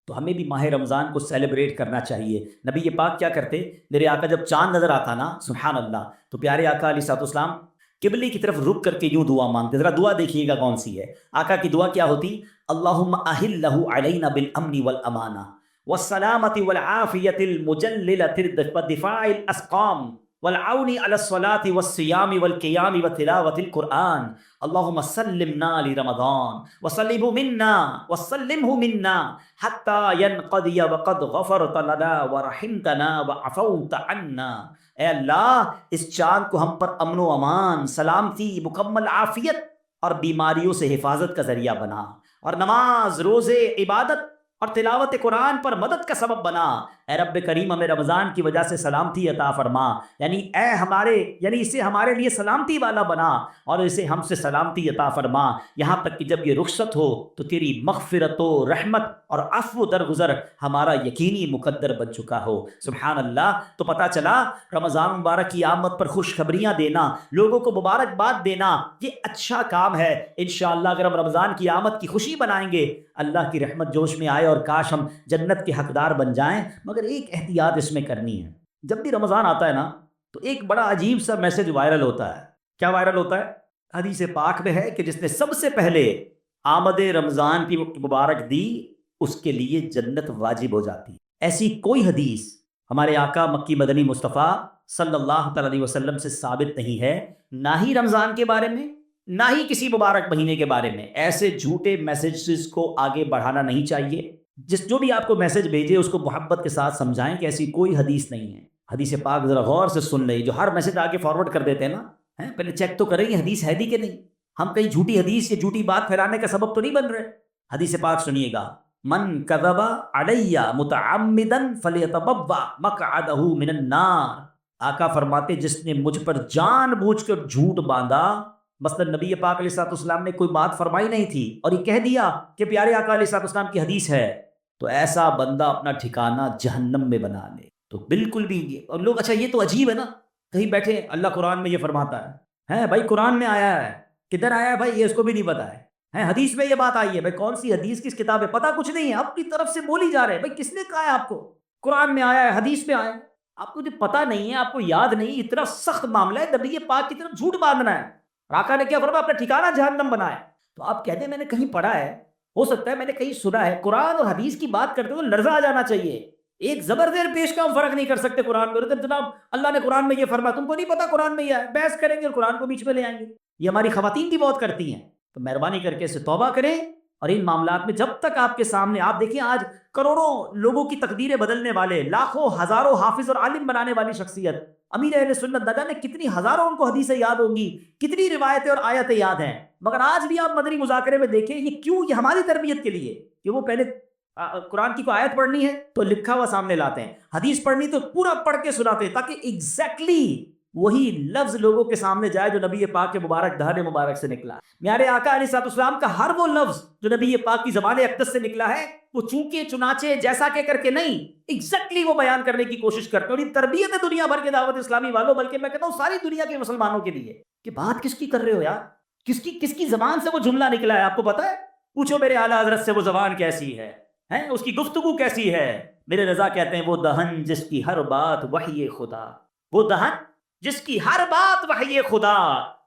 تو ہمیں بھی ماہ رمضان کو سیلیبریٹ کرنا چاہیے۔ نبی پاک کیا کرتے، میرے آقا جب چاند نظر آتا نا سبحان اللہ، تو پیارے آقا علیہ الصلوۃ والسلام قبلے کی طرف رک کر کے یوں دعا مانگتے۔ ذرا دعا دیکھیے گا کون سی ہے۔ آقا کی دعا کیا ہوتی؟ اللہم اہلہ علینا بالامن والامانہ والسلامۃ والعافیۃ المجللۃ ودفاع الاسقام والعون علی الصلاۃ والصیام والقیام وتلاوۃ القرآن اللہم سلمنا لرمضان وسلمہ منا حتی ینقضی وقد غفرت لنا ورحمتنا وعفوت عنا اے اللہ اس چاند کو ہم پر امن و امان، سلامتی، مکمل عافیت اور بیماریوں سے حفاظت کا ذریعہ بنا، اور نماز، روزے، عبادت اور تلاوت قرآن پر مدد کا سبب بنا۔ اے رب کریم ہمیں رمضان کی وجہ سے سلامتی عطا فرما، یعنی اسے ہمارے لیے سلامتی والا بنا اور اسے ہم سے سلامتی عطا فرما، یہاں تک کہ جب یہ رخصت ہو تو تیری مغفرت و رحمت اور عفو درگزر ہمارا یقینی مقدر بن چکا ہو۔ سبحان اللہ۔ تو پتہ چلا رمضان مبارک کی آمد پر خوشخبریاں دینا، لوگوں کو مبارکباد دینا، یہ اچھا کام ہے۔ انشاءاللہ اگر ہم رمضان کی آمد کی خوشی بنائیں گے، اللہ کی رحمت جوش میں آئے اور کاش ہم جنت کے حقدار بن جائیں، مگر ایک احتیاط اس میں کرنی ہے۔ جب بھی رمضان آتا ہے نا تو ایک بڑا عجیب سا میسج وائرل ہوتا ہے۔ کیا وائرل ہوتا ہے؟ حدیث پاک میں ہے کہ جس نے سب سے پہلے آمد رمضان کی مبارک دی اس کے لیے جنت واجب ہو جاتی ہے۔ ایسی کوئی حدیث ہمارے آقا مکی مدنی مصطفیٰ صلی اللہ تعالی علیہ وسلم سے ثابت نہیں ہے، نہ ہی رمضان کے بارے میں، نہ ہی کسی مبارک مہینے کے بارے میں۔ ایسے جھوٹے میسیجز کو آگے بڑھانا نہیں چاہیے۔ جو بھی آپ کو میسج بھیجے اس کو محبت کے ساتھ سمجھائیں کہ ایسی کوئی حدیث نہیں ہے۔ حدیث پاک ذرا غور سے سن لیں، جو ہر میسج آگے فارورڈ کر دیتے ہیں نا، پہلے چیک تو کریں یہ حدیث ہے بھی کہ نہیں۔ ہم کہیں جھوٹی حدیث یا جھوٹی بات پھیلانے کا سبب تو نہیں بن رہے۔ حدیث پاک سنیے گا، من کذب علی متعمدا فلیتبوأ مقعدہ من النار۔ آقا فرماتے جس نے مجھ پر جان بوجھ کر جھوٹ باندھا، مثلا نبی پاک علیہ الصلوۃ والسلام نے کوئی بات فرمائی نہیں تھی اور یہ کہہ دیا کہ پیارے آقا علیہ الصلوۃ والسلام کی حدیث ہے، تو ایسا بندہ اپنا ٹھکانہ جہنم میں بنا لے۔ تو بالکل بھی اور لوگ اچھا یہ تو عجیب ہے نا، کہیں بیٹھے اللہ قرآن میں یہ فرماتا ہے بھائی قرآن میں آیا ہے، کدھر آیا ہے بھائی یہ اس کو بھی نہیں پتا ہے، حدیث میں یہ بات آئی ہے، بھائی کون سی حدیث کس کتاب ہے پتہ کچھ نہیں ہے، اپنی طرف سے بولی جا رہے ہیں۔ بھائی کس نے کہا ہے آپ کو قرآن میں آیا ہے، حدیث میں آیا ہے؟ آپ کو جو پتہ نہیں ہے، آپ کو یاد نہیں، اتنا سخت معاملہ ہے نبی پاک کی طرف جھوٹ باندھنا ہے۔ آقا نے کیا فرمایا؟ اپنا ٹھکانہ جہنم بنائے۔ تو آپ کہتے ہیں میں نے کہیں پڑھا ہے، ہو سکتا ہے میں نے کہیں سنا ہے، قرآن اور حدیث کی بات کرتے ہوئے لرزہ آ جانا چاہیے۔ ایک زبر زیر پیش کا ہم فرق نہیں کر سکتے قرآن میں، جناب اللہ نے قرآن میں یہ فرمایا، تم کو نہیں پتا قرآن میں یہ ہے، بحث کریں گے اور قرآن کو بیچ میں لے آئیں گے۔ یہ ہماری خواتین بھی بہت کرتی ہیں۔ تو مہربانی کر کے اسے توبہ کریں، اور ان معاملات میں جب تک آپ کے سامنے، آپ دیکھیں آج کروڑوں لوگوں کی تقدیریں بدلنے والے، لاکھوں ہزاروں حافظ اور عالم بنانے والی شخصیت امیر اہل سنت، نہ جانے کتنی ہزاروں ان کو حدیثیں یاد ہوں گی، کتنی روایتیں اور آیتیں یاد ہیں، مگر آج بھی آپ مدنی مذاکرے میں دیکھیں یہ ہماری تربیت کے لیے کہ وہ پہلے قرآن کی کوئی آیت پڑھنی ہے تو لکھا ہوا سامنے لاتے ہیں، حدیث پڑھنی تو پورا پڑھ کے سناتے ہیں، تاکہ ایگزیکٹلی وہی لفظ لوگوں کے سامنے جائے جو نبی پاک کے مبارک دہن مبارک سے نکلا۔ میارے آقا علیہ الصلوۃ والسلام کا ہر وہ لفظ جو نبی پاک کی زبان اقدس سے نکلا ہے، وہ چونکے چنانچے جیسا کہ کر کے نہیں، ایگزیکٹلی وہ بیان کرنے کی کوشش کرتے ہیں۔ اور یہ تربیت ہے دنیا بھر کے دعوت اسلامی والوں، بلکہ میں کہتا ہوں ساری دنیا کے مسلمانوں کے لیے، کہ بات کس کی کر رہے ہو یار، کس کی زبان سے وہ جملہ نکلا ہے آپ کو پتا ہے؟ پوچھو میرے اعلیٰ حضرت سے وہ زبان کیسی ہے، اس کی گفتگو کیسی ہے؟ میرے رضا کہتے ہیں وہ دہن جس کی ہر بات وحی خدا، وہ دہن جس کی ہر بات وحی خدا،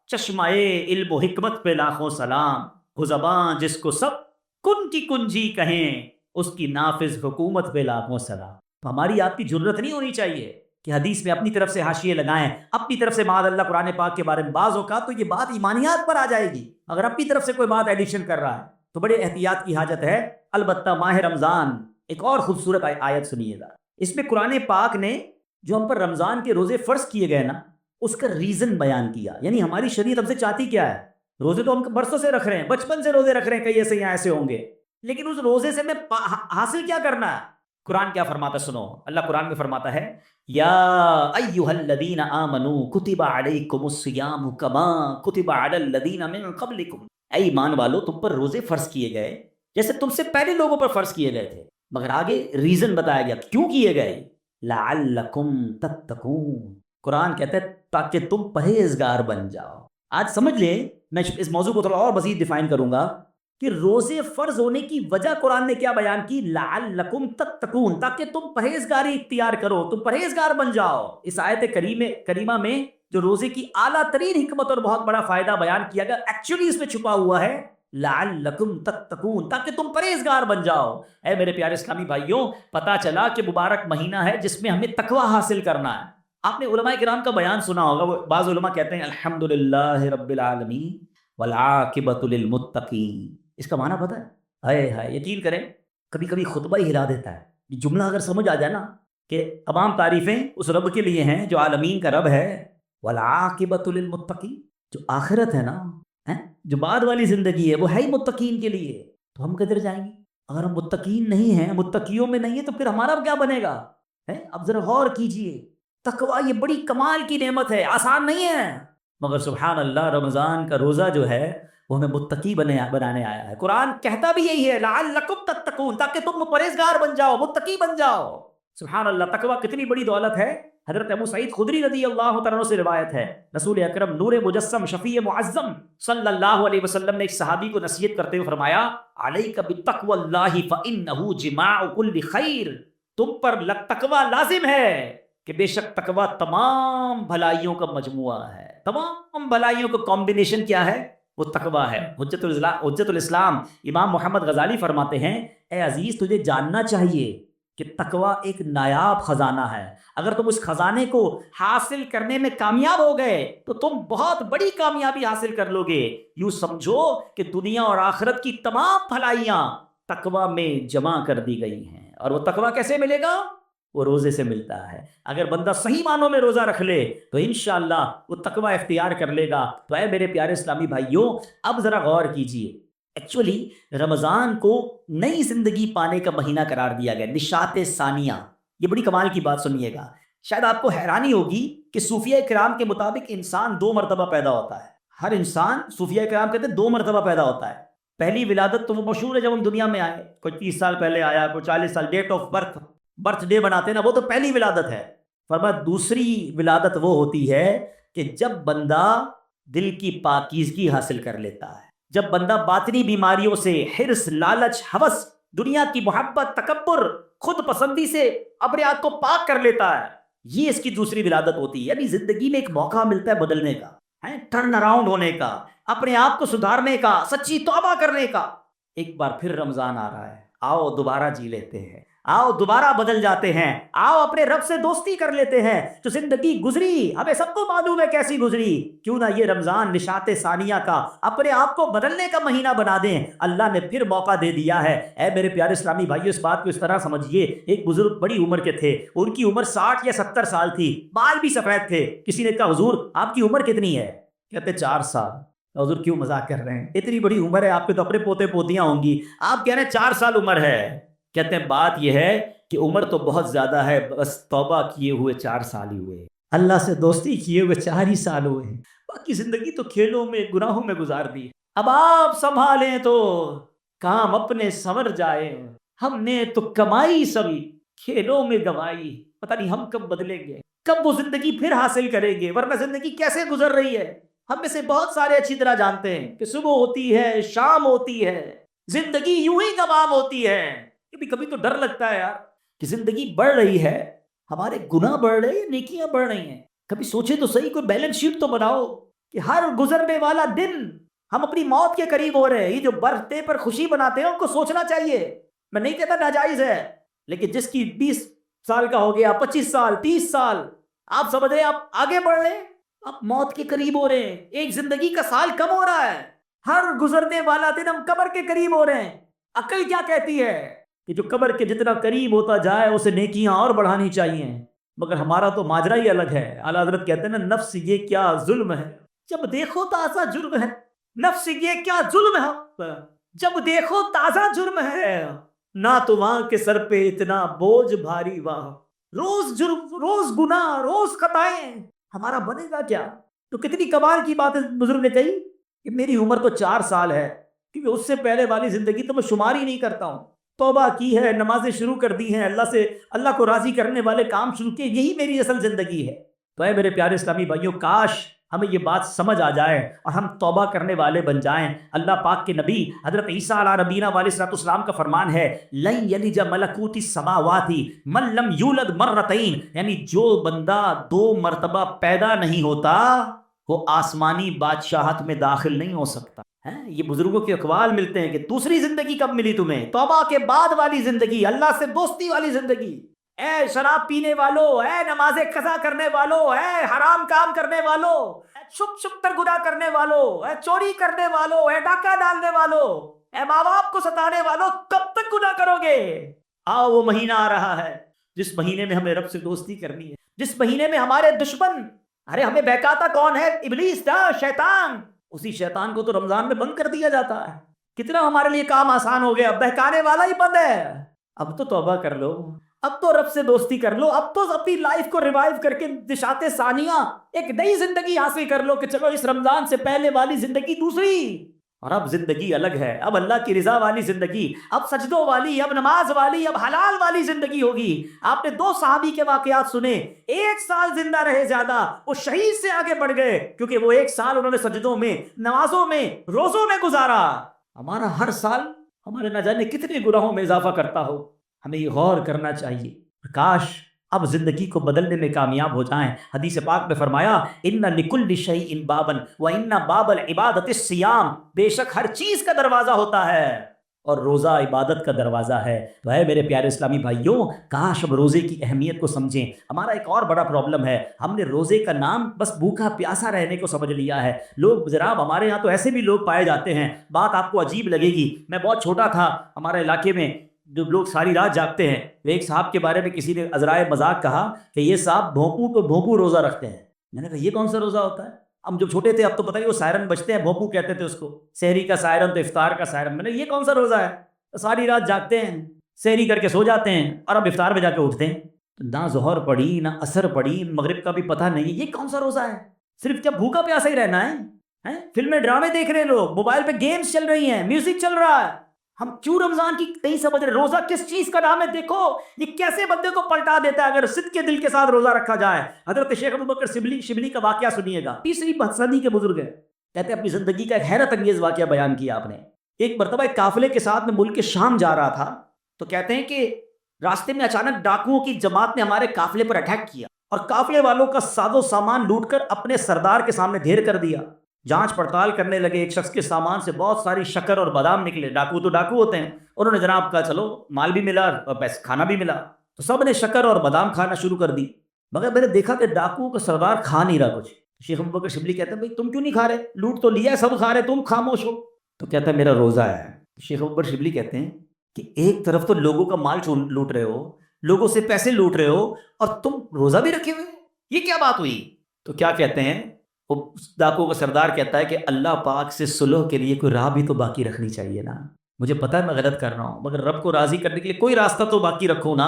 چشمہ علم و حکمت پہ لاکھوں سلام، وہ زبان جس کو سب کن کی کنجی کہیں، اس کی نافذ حکومت پہ لاکھوں سلام۔ تو ہماری آپ کی جرت نہیں ہونی چاہیے کہ حدیث میں اپنی طرف سے حاشیے لگائیں، اپنی طرف سے معاذ اللہ قرآن پاک کے بارے میں بعض اوقات تو یہ بات ایمانیات پر آ جائے گی، اگر اپنی طرف سے کوئی بات ایڈیشن کر رہا ہے تو بڑے احتیاط کی حاجت ہے۔ البتہ ماہ رمضان ایک اور خوبصورت آیت سنیے گا، اس میں قرآن پاک نے جو ہم پر رمضان کے روزے فرض کیے گئے نا، اس کا ریزن بیان کیا، یعنی ہماری شریعت ہم سے چاہتی کیا ہے؟ روزے تو ہم برسوں سے رکھ رہے ہیں، بچپن سے روزے رکھ رہے ہیں، کئی ایسے یہاں ایسے ہوں گے، لیکن اس روزے سے میں حاصل کیا کرنا ہے؟ قرآن کیا فرماتا ہے سنو، اللہ قرآن میں فرماتا ہے یا ایھا الذین آمنوا کتب علیکم الصیام کما کتب علی الذین من قبلکم، اے ایمان والو تم پر روزے فرض کیے گئے جیسے تم سے پہلے لوگوں پر فرض کیے گئے تھے، مگر آگے ریزن بتایا گیا کیوں کیے گئے، لعلکم تتقون، قرآن کہتا ہے تاکہ تم پرہیزگار بن جاؤ۔ آج سمجھ لیں، میں اس موضوع کو تھوڑا اور مزید ڈیفائن کروں گا کہ روزے فرض ہونے کی وجہ قرآن نے کیا بیان کی، لعلکم تتقون، تاکہ تم پرہیزگاری اختیار کرو، تم پرہیزگار بن جاؤ۔ اس آیت کریمہ میں جو روزے کی اعلیٰ ترین حکمت اور بہت بڑا فائدہ بیان کیا گیا، ایکچولی اس میں چھپا ہوا ہے لعلکم تتقون، تاکہ تم پرہیزگار بن جاؤ۔ اے میرے پیارے اسلامی بھائیوں، پتہ چلا کہ مبارک مہینہ ہے جس میں ہمیں تقویٰ حاصل کرنا ہے۔ آپ نے علماء کرام کا بیان سنا ہوگا، بعض علماء کہتے ہیں الحمدللہ رب العالمین والعاقبۃ للمتقین، اس کا معنی پتہ ہے؟ ہائے ہائے، یقین کریں کبھی کبھی خطبہ ہی ہلا دیتا ہے، یہ جملہ اگر سمجھ آ جائے نا کہ تمام تعریفیں اس رب کے لیے ہیں جو عالمین کا رب ہے. والعاقبۃ للمتقین، جو آخرت ہے نا، جو بعد والی زندگی ہے وہ ہے ہی متقین کے لیے. تو ہم کدھر جائیں گے اگر ہم متقین نہیں ہیں، متقیوں میں نہیں ہیں، تو پھر ہمارا کیا بنے گا؟ اب ذرا غور کیجئے، تقویٰ یہ بڑی کمال کی نعمت ہے، آسان نہیں ہے. مگر سبحان اللہ، رمضان کا روزہ جو ہے وہ ہمیں متقی بنانے آیا ہے. قرآن کہتا بھی یہی ہے، لعلکم تتقون، تاکہ تم پرہیزگار بن جاؤ، متقی بن جاؤ. سبحان اللہ، تقویٰ کتنی بڑی دولت ہے. حضرت ابو سعید خدری رضی اللہ تعالیٰ عنہ سے روایت ہے، رسول اکرم نور مجسم شفیع معظم صلی اللہ علیہ وسلم نے ایک صحابی کو نصیحت کرتے ہوئے فرمایا، علیک بتقوی اللہ فانہ جماع کل خیر، تم پر تقویٰ لازم ہے کہ بے شک تقویٰ تمام بھلائیوں کا مجموعہ ہے. تمام بھلائیوں کا کمبینیشن کیا ہے؟ وہ تقویٰ ہے. حجت الاسلام امام محمد غزالی فرماتے ہیں، اے عزیز، تجھے جاننا چاہیے کہ تقویٰ ایک نایاب خزانہ ہے. اگر تم اس خزانے کو حاصل کرنے میں کامیاب ہو گئے تو تم بہت بڑی کامیابی حاصل کر لو گے. یوں سمجھو کہ دنیا اور آخرت کی تمام بھلائیاں تقویٰ میں جمع کر دی گئی ہیں. اور وہ تقویٰ کیسے ملے گا؟ وہ روزے سے ملتا ہے. اگر بندہ صحیح معنوں میں روزہ رکھ لے تو انشاءاللہ وہ تقویٰ اختیار کر لے گا. تو اے میرے پیارے اسلامی بھائیوں، اب ذرا غور کیجئے. ایکچولی رمضان کو نئی زندگی پانے کا مہینہ قرار دیا گیا، نشاط ثانیہ. یہ بڑی کمال کی بات سنیے گا. شاید آپ کو حیرانی ہوگی کہ صوفیہ کرام کے مطابق انسان 2 مرتبہ پیدا ہوتا ہے. ہر انسان، صوفیہ کرام کہتے ہیں، 2 مرتبہ پیدا ہوتا ہے. پہلی ولادت تو وہ مشہور ہے، جب ہم دنیا میں آئے، کوئی 30 سال پہلے آیا، کوئی 40 سال، ڈیٹ آف برتھ ڈے بناتے ہیں نا، وہ تو پہلی ولادت ہے. فرمایا دوسری ولادت وہ ہوتی ہے کہ جب بندہ دل کی پاکیزگی حاصل کر لیتا ہے، جب بندہ باطنی بیماریوں سے، حرص، لالچ، ہوس، دنیا کی محبت، تکبر، خود پسندی سے اپنے آپ کو پاک کر لیتا ہے. یہ اس کی دوسری ولادت ہوتی ہے. یعنی زندگی میں ایک موقع ملتا ہے بدلنے کا، ٹرن اراؤنڈ ہونے کا، اپنے آپ کو سدھارنے کا، سچی توبہ کرنے کا. ایک بار پھر رمضان آ رہا ہے، آؤ دوبارہ جی لیتے ہیں، آؤ دوبارہ بدل جاتے ہیں، آؤ اپنے رب سے دوستی کر لیتے ہیں. جو زندگی گزری ہمیں سب کو معلوم ہے کیسی گزری، کیوں نہ یہ رمضان نشاط ثانیہ کا اپنے آپ کو بدلنے کا مہینہ بنا دیں. اللہ نے پھر موقع دے دیا ہے. اے میرے پیارے اسلامی بھائیو، اس بات کو اس طرح سمجھیے، ایک بزرگ بڑی عمر کے تھے، ان کی عمر 60 یا 70 سال تھی، بال بھی سفید تھے. کسی نے کہا حضور آپ کی عمر کتنی ہے؟ کہتے 4 سال. حضور کیوں مذاق کر رہے ہیں؟ اتنی بڑی عمر ہے آپ کے، تو اپنے پوتے پوتیاں ہوں گی، آپ کہہ رہے ہیں 4 سال عمر ہے. کہتے ہیں بات یہ ہے کہ عمر تو بہت زیادہ ہے، بس توبہ کیے ہوئے 4 سال ہی ہوئے، اللہ سے دوستی کیے ہوئے 4 ہی سال ہوئے ہیں، باقی زندگی تو کھیلوں میں، گناہوں میں گزار دی. اب آپ سنبھالیں تو کام اپنے سنور جائے، ہم نے تو کمائی سبھی کھیلوں میں گوائی. پتہ نہیں ہم کب بدلیں گے، کب وہ زندگی پھر حاصل کریں گے. ورنہ زندگی کیسے گزر رہی ہے، ہم میں سے بہت سارے اچھی طرح جانتے ہیں کہ صبح ہوتی ہے، شام ہوتی ہے، زندگی یوں ہی تمام ہوتی ہے. کبھی کبھی تو ڈر لگتا ہے یار کہ زندگی بڑھ رہی ہے، ہمارے گناہ بڑھ رہے ہیں، نیکیاں بڑھ رہی ہیں. کبھی سوچے تو صحیح، کوئی بیلنس شیٹ تو بناؤ کہ ہر گزرنے والا دن ہم اپنی موت کے قریب ہو رہے ہیں. یہ جو برتھ ڈے پر خوشی مناتے ہیں ان کو سوچنا چاہیے. میں نہیں کہتا ناجائز ہے، لیکن جس کی 20 سال کا ہو گیا، 25 سال، 30 سال، آپ سمجھ رہے ہیں آپ آگے بڑھ رہے ہیں، آپ موت کے قریب ہو رہے ہیں. ایک زندگی کا سال کم ہو رہا ہے، ہر گزرنے والا دن ہم قبر کے قریب ہو رہے ہیں. عقل کیا کہتی ہے کہ جو قبر کے جتنا قریب ہوتا جائے اسے نیکیاں اور بڑھانی چاہیے. مگر ہمارا تو ماجرا ہی الگ ہے. اعلیٰ حضرت کہتے ہیں نا، نفس یہ کیا ظلم ہے، جب دیکھو تازہ جرم ہے. نفس یہ کیا ظلم ہے، جب دیکھو تازہ جرم ہے. نہ تو وہاں کے سر پہ اتنا بوجھ بھاری، وہاں روز جرم، روز گناہ، روز خطائیں، ہمارا بنے گا کیا؟ تو کتنی کمال کی بات بزرگ نے کہی کہ میری عمر تو 4 سال ہے، کیونکہ اس سے پہلے والی زندگی تو میں شمار ہی نہیں کرتا ہوں. توبہ کی ہے، نمازیں شروع کر دی ہیں، اللہ کو راضی کرنے والے کام شروع کیے، یہی میری اصل زندگی ہے. تو اے میرے پیارے اسلامی بھائیوں، کاش ہمیں یہ بات سمجھ آ جائے اور ہم توبہ کرنے والے بن جائیں. اللہ پاک کے نبی حضرت عیسیٰ علیہ نبینا علیہ السلام کا فرمان ہے، لن یلج ملکوت السماوات من لم یولد مرتین، یعنی جو بندہ 2 مرتبہ پیدا نہیں ہوتا وہ آسمانی بادشاہت میں داخل نہیں ہو سکتا. یہ بزرگوں کے اقوال ملتے ہیں کہ دوسری زندگی کب ملی تمہیں؟ توبہ کے بعد والی زندگی، اللہ سے دوستی والی زندگی. اے شراب پینے والو، اے نماز قضا کرنے والو، اے حرام کام کرنے والو، اے چھپ چھپ کر گناہ کرنے والو، اے چوری کرنے والو، اے ڈاکہ ڈالنے والو، اے ماں باپ کو ستانے والو، کب تک گناہ کرو گے؟ آؤ وہ مہینہ آ رہا ہے جس مہینے میں ہمیں رب سے دوستی کرنی ہے، جس مہینے میں ہمارے دشمن، ارے ہمیں بہکاتا کون ہے؟ ابلیس تھا، شیطان. اسی شیطان کو تو رمضان میں بند کر دیا جاتا ہے. کتنا ہمارے لیے کام آسان ہو گیا، اب بہکانے والا ہی بند ہے. اب تو توبہ کر لو، اب تو رب سے دوستی کر لو، اب تو اپنی لائف کو ریوائیو کر کے نشاط ثانیہ ایک نئی زندگی حاصل کر لو کہ چلو اس رمضان سے پہلے والی زندگی دوسری، اور اب زندگی الگ ہے. اب اللہ کی رضا والی زندگی، اب سجدوں والی، اب نماز والی، اب حلال والی زندگی ہوگی. آپ نے 2 صحابی کے واقعات سنے، 1 سال زندہ رہے زیادہ، وہ شہید سے آگے بڑھ گئے کیونکہ وہ 1 سال انہوں نے سجدوں میں، نمازوں میں، روزوں میں گزارا. ہمارا ہر سال ہمارے نہ جانے کتنے گناہوں میں اضافہ کرتا ہو. ہمیں یہ غور کرنا چاہیے، کاش اب زندگی کو بدلنے میں کامیاب ہو جائیں. حدیث پاک میں فرمایا ان لکل شیء بابا وان باب العبادۃ الصیام، بے شک ہر چیز کا دروازہ ہوتا ہے اور روزہ عبادت کا دروازہ ہے. تو ہے میرے پیارے اسلامی بھائیوں، کاش اب روزے کی اہمیت کو سمجھیں. ہمارا ایک اور بڑا پرابلم ہے، ہم نے روزے کا نام بس بھوکا پیاسا رہنے کو سمجھ لیا ہے. لوگ جناب ہمارے یہاں تو ایسے بھی لوگ پائے جاتے ہیں، بات آپ کو عجیب لگے گی. میں بہت چھوٹا تھا، ہمارے علاقے میں جو لوگ ساری رات جاگتے ہیں، ایک صاحب کے بارے میں کسی نے عذرائے مذاق کہا کہ یہ صاحب بھونپو روزہ رکھتے ہیں. میں نے کہا یہ کون سا روزہ ہوتا ہے؟ ہم جب چھوٹے تھے اب تو پتہ ہی وہ سائرن بجتے ہیں، بھونپو کہتے تھے اس کو، سحری کا سائرن تو افطار کا سائرن. میں نے یہ کون سا روزہ ہے؟ ساری رات جاگتے ہیں، سحری کر کے سو جاتے ہیں اور اب افطار میں جا کے اٹھتے ہیں. نہ ظہر پڑی نہ عصر پڑی، مغرب کا بھی پتہ نہیں، یہ کون سا روزہ ہے؟ صرف جب بھوکا پیاسا ہی رہنا ہے. فلمیں ڈرامے دیکھ رہے ہیں لوگ، موبائل پہ گیمز چل رہی ہیں، میوزک چل رہا ہے. ہم کیوں رمضان کی نہیں سمجھ رہے؟ روزہ کس چیز کا نام ہے؟ دیکھو یہ کیسے بندے کو پلٹا دیتا ہے اگر صدق کے دل کے ساتھ روزہ رکھا جائے. حضرت شیخ ابوبکر شبلی کا واقعہ سنیے گا، 30ویں صدی کے بزرگ ہیں. کہتے ہیں اپنی زندگی کا ایک حیرت انگیز واقعہ بیان کیا آپ نے. ایک مرتبہ ایک قافلے کے ساتھ میں ملک کے شام جا رہا تھا، تو کہتے ہیں کہ راستے میں اچانک ڈاکوؤں کی جماعت نے ہمارے قافلے پر اٹیک کیا اور قافلے والوں کا ساز و سامان لوٹ کر اپنے سردار کے سامنے ڈھیر کر دیا. جانچ پڑتال کرنے لگے، ایک شخص کے سامان سے بہت ساری شکر اور بادام نکلے. ڈاکو تو ڈاکو ہوتے ہیں، انہوں نے جناب کہا چلو مال بھی ملا اور پیسے کھانا بھی ملا، تو سب نے شکر اور بادام کھانا شروع کر دی. مگر میں نے دیکھا کہ ڈاکو کا سردار کھا نہیں رہا کچھ. شیخ ابوبکر شبلی کہتے ہیں بھائی تم کیوں نہیں کھا رہے؟ لوٹ تو لیا ہے، سب کھا رہے، تم خاموش ہو. تو کہتا ہے میرا روزہ ہے. شیخ ابوبکر شبلی کہتے ہیں کہ ایک طرف تو لوگوں کا مال لوٹ رہے ہو، لوگوں سے پیسے لوٹ رہے ہو، اور تم روزہ بھی رکھے ہوئے، یہ کیا بات ہوئی؟ تو کیا کہتے ہیں وہ ڈاکو کا سردار کہتا ہے کہ اللہ پاک سے صلح کے لیے کوئی راہ بھی تو باقی رکھنی چاہیے نا. مجھے پتا ہے میں غلط کر رہا ہوں، مگر رب کو راضی کرنے کے لیے کوئی راستہ تو باقی رکھو نا.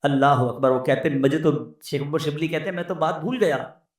اللہ اکبر. وہ کہتے ہیں مجھے تو، شیخ ابوبکر شبلی کہتے ہیں میں تو بات بھول گیا،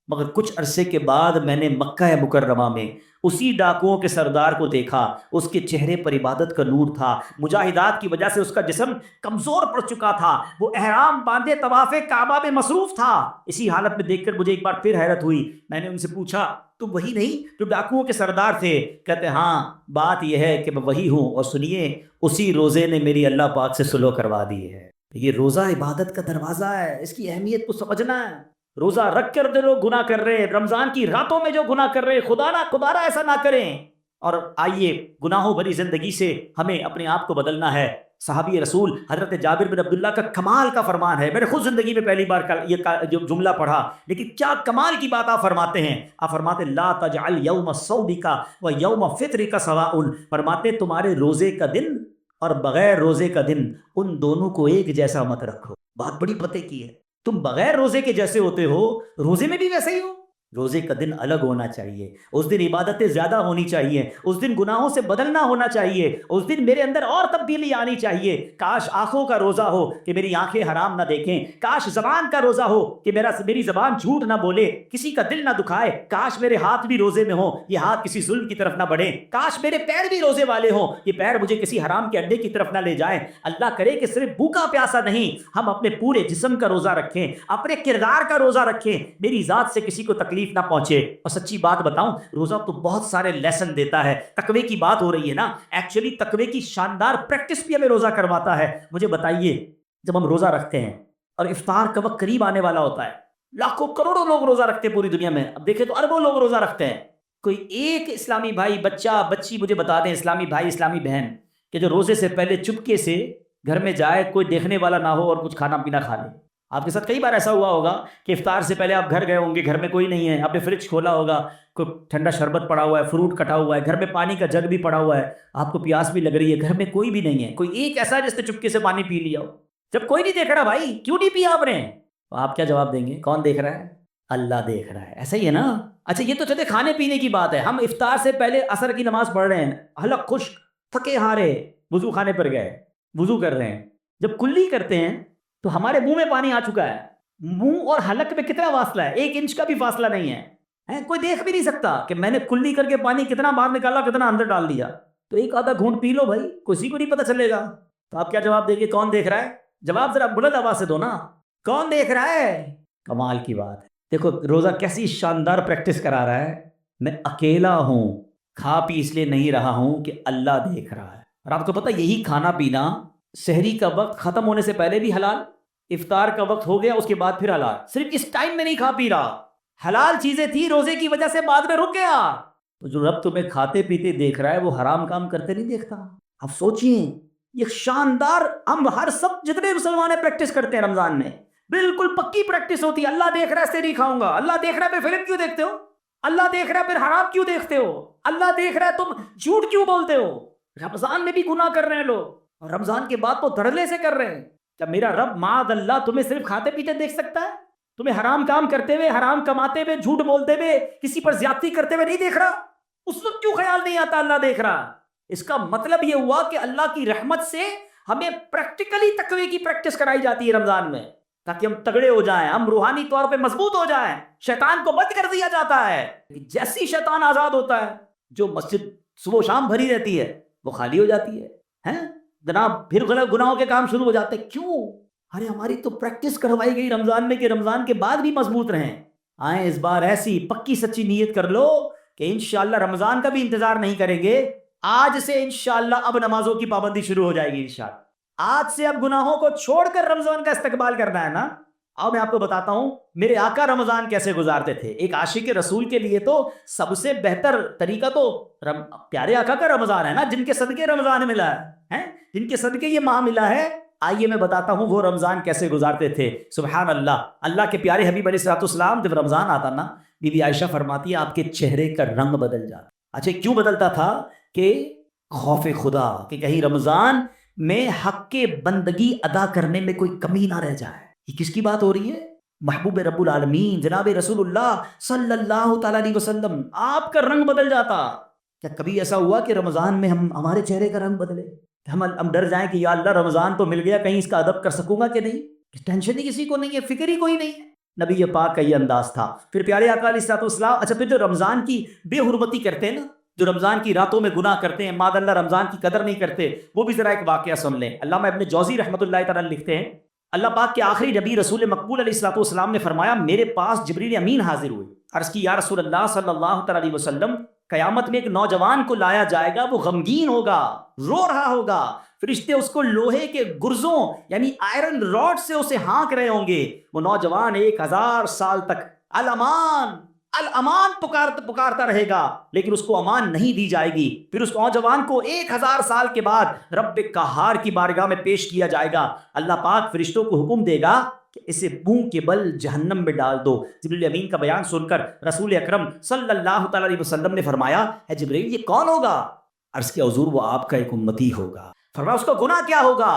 مگر کچھ عرصے کے بعد میں نے مکہ مکرمہ میں اسی ڈاکوؤں کے سردار کو دیکھا. اس کے چہرے پر عبادت کا نور تھا، مجاہدات کی وجہ سے اس کا جسم کمزور پڑ چکا تھا، وہ احرام باندھے طواف کعبہ میں مصروف تھا. اسی حالت میں دیکھ کر مجھے ایک بار پھر حیرت ہوئی. میں نے ان سے پوچھا تم وہی نہیں جو ڈاکوؤں کے سردار تھے؟ کہتے ہاں بات یہ ہے کہ میں وہی ہوں، اور سنیے اسی روزے نے میری اللہ پاک سے صلح کروا دی ہے. یہ روزہ عبادت کا دروازہ ہے، اس کی اہمیت کو سمجھنا ہے. روزہ رکھ کر جو لوگ گناہ کر رہے ہیں، رمضان کی راتوں میں جو گناہ کر رہے ہیں، خدا نہ ایسا نہ کریں. اور آئیے گناہوں بھری زندگی سے ہمیں اپنے آپ کو بدلنا ہے. صحابی رسول حضرت جابر بن عبداللہ کا کمال کا فرمان ہے. میں نے خود زندگی میں پہلی بار یہ جو جملہ پڑھا، لیکن کیا کمال کی بات آپ فرماتے ہیں. آپ فرماتے لا تجعل یوم صومک و یوم فطرک سواء، فرماتے تمہارے روزے کا دن اور بغیر روزے کا دن ان دونوں کو ایک جیسا مت رکھو. بات بڑی پتے کی ہے. تم بغیر روزے کے جیسے ہوتے ہو، روزے میں بھی ویسے ہی ہو. روزے کا دن الگ ہونا چاہیے، اس دن عبادتیں زیادہ ہونی چاہیے، اس دن گناہوں سے بدلنا ہونا چاہیے، اس دن میرے اندر اور تبدیلی آنی چاہیے. کاش آنکھوں کا روزہ ہو کہ میری آنکھیں حرام نہ دیکھیں، کاش زبان کا روزہ ہو کہ میری زبان جھوٹ نہ بولے، کسی کا دل نہ دکھائے. کاش میرے ہاتھ بھی روزے میں ہوں، یہ ہاتھ کسی ظلم کی طرف نہ بڑھیں. کاش میرے پیر بھی روزے والے ہوں، یہ پیر مجھے کسی حرام کے اڈے کی طرف نہ لے جائیں. اللہ کرے کہ صرف بھوکا پیاسا نہیں، ہم اپنے پورے جسم کا روزہ رکھیں، اپنے کردار کا روزہ رکھیں، میری ذات سے کسی کو تکلیف نہ پہنچے. اور سچی بات بتاؤں، روزہ تو بہت سارے لیسن دیتا ہے. تقوی کی بات ہو رہی ہے نا، ایکچولی تقوی کی شاندار پریکٹس بھی ہمیں روزہ کرواتا ہے. مجھے بتائیے جب ہم روزہ رکھتے ہیں اور افطار کا وقت قریب آنے والا ہوتا ہے، لاکھوں کروڑوں لوگ روزہ رکھتے ہیں پوری دنیا میں، اب دیکھیں تو اربوں لوگ روزہ رکھتے ہیں. کوئی ایک اسلامی بھائی، بچہ بچی مجھے بتا دیں، اسلامی بھائی اسلامی بہن، کہ جو روزے سے پہلے چپکے سے گھر میں جائے، کوئی دیکھنے والا نہ ہو اور کچھ کھانا پینا کھا لے. آپ کے ساتھ کئی بار ایسا ہوا ہوگا کہ افطار سے پہلے آپ گھر گئے ہوں گے، گھر میں کوئی نہیں ہے، آپ نے فریج کھولا ہوگا، کوئی ٹھنڈا شربت پڑا ہوا ہے، فروٹ کٹا ہوا ہے، گھر میں پانی کا جگ بھی پڑا ہوا ہے، آپ کو پیاس بھی لگ رہی ہے، گھر میں کوئی بھی نہیں ہے، کوئی ایک ایسا جس نے چپکے سے پانی پی لیا ہو. جب کوئی نہیں دیکھ رہا بھائی کیوں نہیں پیا آپ نے؟ تو آپ کیا جواب دیں گے؟ کون دیکھ رہا ہے؟ اللہ دیکھ رہا ہے. ایسا ہی ہے نا. اچھا یہ تو چلے کھانے پینے کی بات ہے. ہم افطار سے پہلے عصر کی نماز پڑھ رہے ہیں, حلق خشک, تھکے ہارے, وضو خانے پر گئے, وضو کر رہے ہیں. جب کلی کرتے ہیں تو ہمارے منہ میں پانی آ چکا ہے. منہ اور حلق میں کتنا فاصلہ ہے؟ 1 انچ کا بھی فاصلہ نہیں ہے. کوئی دیکھ بھی نہیں سکتا کہ میں نے کلی کر کے پانی کتنا باہر نکالا, کتنا اندر ڈال دیا. تو ایک آدھا گھونٹ پی لو بھائی, کسی کو نہیں پتہ چلے گا. تو آپ کیا جواب دیں گے؟ کون دیکھ رہا ہے؟ جواب ذرا بلند آواز سے دو نا, کون دیکھ رہا ہے؟ کمال کی بات ہے. دیکھو روزہ کیسی شاندار پریکٹس کرا رہا ہے. میں اکیلا ہوں, کھا پی اس لیے نہیں رہا ہوں کہ اللہ دیکھ رہا ہے. اور آپ کو پتہ یہی کھانا پینا سحری کا وقت ختم ہونے سے پہلے بھی حلال, افطار کا وقت ہو گیا اس کے بعد پھر حلال. صرف اس ٹائم میں نہیں کھا پی رہا, حلال چیزیں تھی روزے کی وجہ سے بعد میں رک گیا. تو جو رب تمہیں کھاتے پیتے دیکھ رہا ہے وہ حرام کام کرتے نہیں دیکھتا. آپ سوچئے یہ شاندار, ہم ہر سب جتنے مسلمان پریکٹس کرتے ہیں رمضان میں بالکل پکی پریکٹس ہوتی ہے. اللہ دیکھ رہا ہے سحری کھاؤں گا, اللہ دیکھ رہا ہے پھر فلم کیوں دیکھتے ہو, اللہ دیکھ رہا ہے پھر حرام کیوں دیکھتے ہو, اللہ دیکھ رہا ہے تم جھوٹ کیوں بولتے ہو. رمضان میں بھی گناہ کر رہے ہیں لوگ, اور رمضان کے بعد تو دھڑلے سے کر رہے ہیں. کیا میرا رب معاذ اللہ تمہیں صرف کھاتے پیتے دیکھ سکتا ہے؟ تمہیں حرام کام کرتے ہوئے, حرام کماتے ہوئے, جھوٹ بولتے ہوئے, کسی پر زیادتی کرتے ہوئے نہیں دیکھ رہا؟ اس وقت کیوں خیال نہیں آتا اللہ دیکھ رہا؟ اس کا مطلب یہ ہوا کہ اللہ کی رحمت سے ہمیں پریکٹیکلی تقوی کی پریکٹس کرائی جاتی ہے رمضان میں, تاکہ ہم تگڑے ہو جائیں, ہم روحانی طور پہ مضبوط ہو جائیں. شیطان کو بند کر دیا جاتا ہے. جیسی شیطان آزاد ہوتا ہے, جو مسجد صبح و شام بھری رہتی ہے وہ خالی ہو جاتی ہے جناب. پھر غلط گناہوں کے کام شروع ہو جاتے ہیں. کیوں؟ ارے ہماری تو پریکٹس کروائی گئی رمضان میں کہ رمضان کے بعد بھی مضبوط رہیں. آئیں اس بار ایسی پکی سچی نیت کر لو کہ انشاءاللہ رمضان کا بھی انتظار نہیں کریں گے. آج سے انشاءاللہ اب نمازوں کی پابندی شروع ہو جائے گی انشاءاللہ. آج سے اب گناہوں کو چھوڑ کر رمضان کا استقبال کرنا ہے نا. اب میں آپ کو بتاتا ہوں میرے آقا رمضان کیسے گزارتے تھے. ایک عاشق رسول کے لیے تو سب سے بہتر طریقہ تو پیارے آقا کا رمضان ہے نا, جن کے صدقے رمضان ملا ہے, جن کے صدقے یہ ماہ ملا ہے. آئیے میں بتاتا ہوں وہ رمضان کیسے گزارتے تھے. سبحان اللہ, اللہ کے پیارے حبیب علیہ الصلوۃ والسلام جب رمضان آتا نا, بی بی عائشہ فرماتی ہے آپ کے چہرے کا رنگ بدل جاتا. اچھا کیوں بدلتا تھا؟ کہ خوف خدا, کہ کہیں رمضان میں حق کے بندگی ادا کرنے میں کوئی کمی نہ رہ جائے. یہ کس کی بات ہو رہی ہے؟ محبوب رب العالمین جناب رسول اللہ صلی اللہ تعالی علیہ وسلم, آپ کا رنگ بدل جاتا. کیا کبھی ایسا ہوا کہ رمضان میں ہمارے چہرے کا رنگ بدلے, ہم ڈر جائیں کہ یا اللہ رمضان تو مل گیا, کہیں اس کا ادب کر سکوں گا کہ نہیں؟ ٹینشن ہی کسی کو نہیں ہے, فکر ہی کوئی نہیں ہے. نبی پاک کا یہ انداز تھا. پھر پیارے آقا علیہ الصلوۃ والسلام, اچھا پھر جو رمضان کی بے حرمتی کرتے ہیں نا, جو رمضان کی راتوں میں گناہ کرتے ہیں, ماذ اللہ رمضان کی قدر نہیں کرتے, وہ بھی ذرا ایک واقعہ سن لیں. علامہ ابن جوزی رحمۃ اللہ تعالی لکھتے ہیں اللہ پاک کے آخری نبی رسول مقبول علیہ الصلوۃ والسلام نے فرمایا میرے پاس جبریل امین حاضر ہوئے. عرض کی یا رسول اللہ صلی اللہ تعالی علیہ وسلم, قیامت میں ایک نوجوان کو لایا جائے گا, وہ غمگین ہوگا, رو رہا ہوگا, فرشتے اس کو لوہے کے گرزوں یعنی آئرن راڈ سے اسے ہانک رہے ہوں گے. وہ نوجوان 1000 سال تک الامان الامان پکارتا رہے گا, لیکن اس کو امان نہیں دی جائے گی. پھر اس نوجوان کو 1000 سال کے بعد رب قہار کی بارگاہ میں پیش کیا جائے گا. اللہ پاک فرشتوں کو حکم دے گا کہ اسے منہ کے بل جہنم میں ڈال دو. جبریل امین کا بیان سن کر رسول اکرم صلی اللہ تعالی علیہ وسلم نے فرمایا اے جبریل یہ کون ہوگا؟ عرض کیا حضور وہ آپ کا ایک امتی ہوگا. فرمایا اس کا گناہ کیا ہوگا؟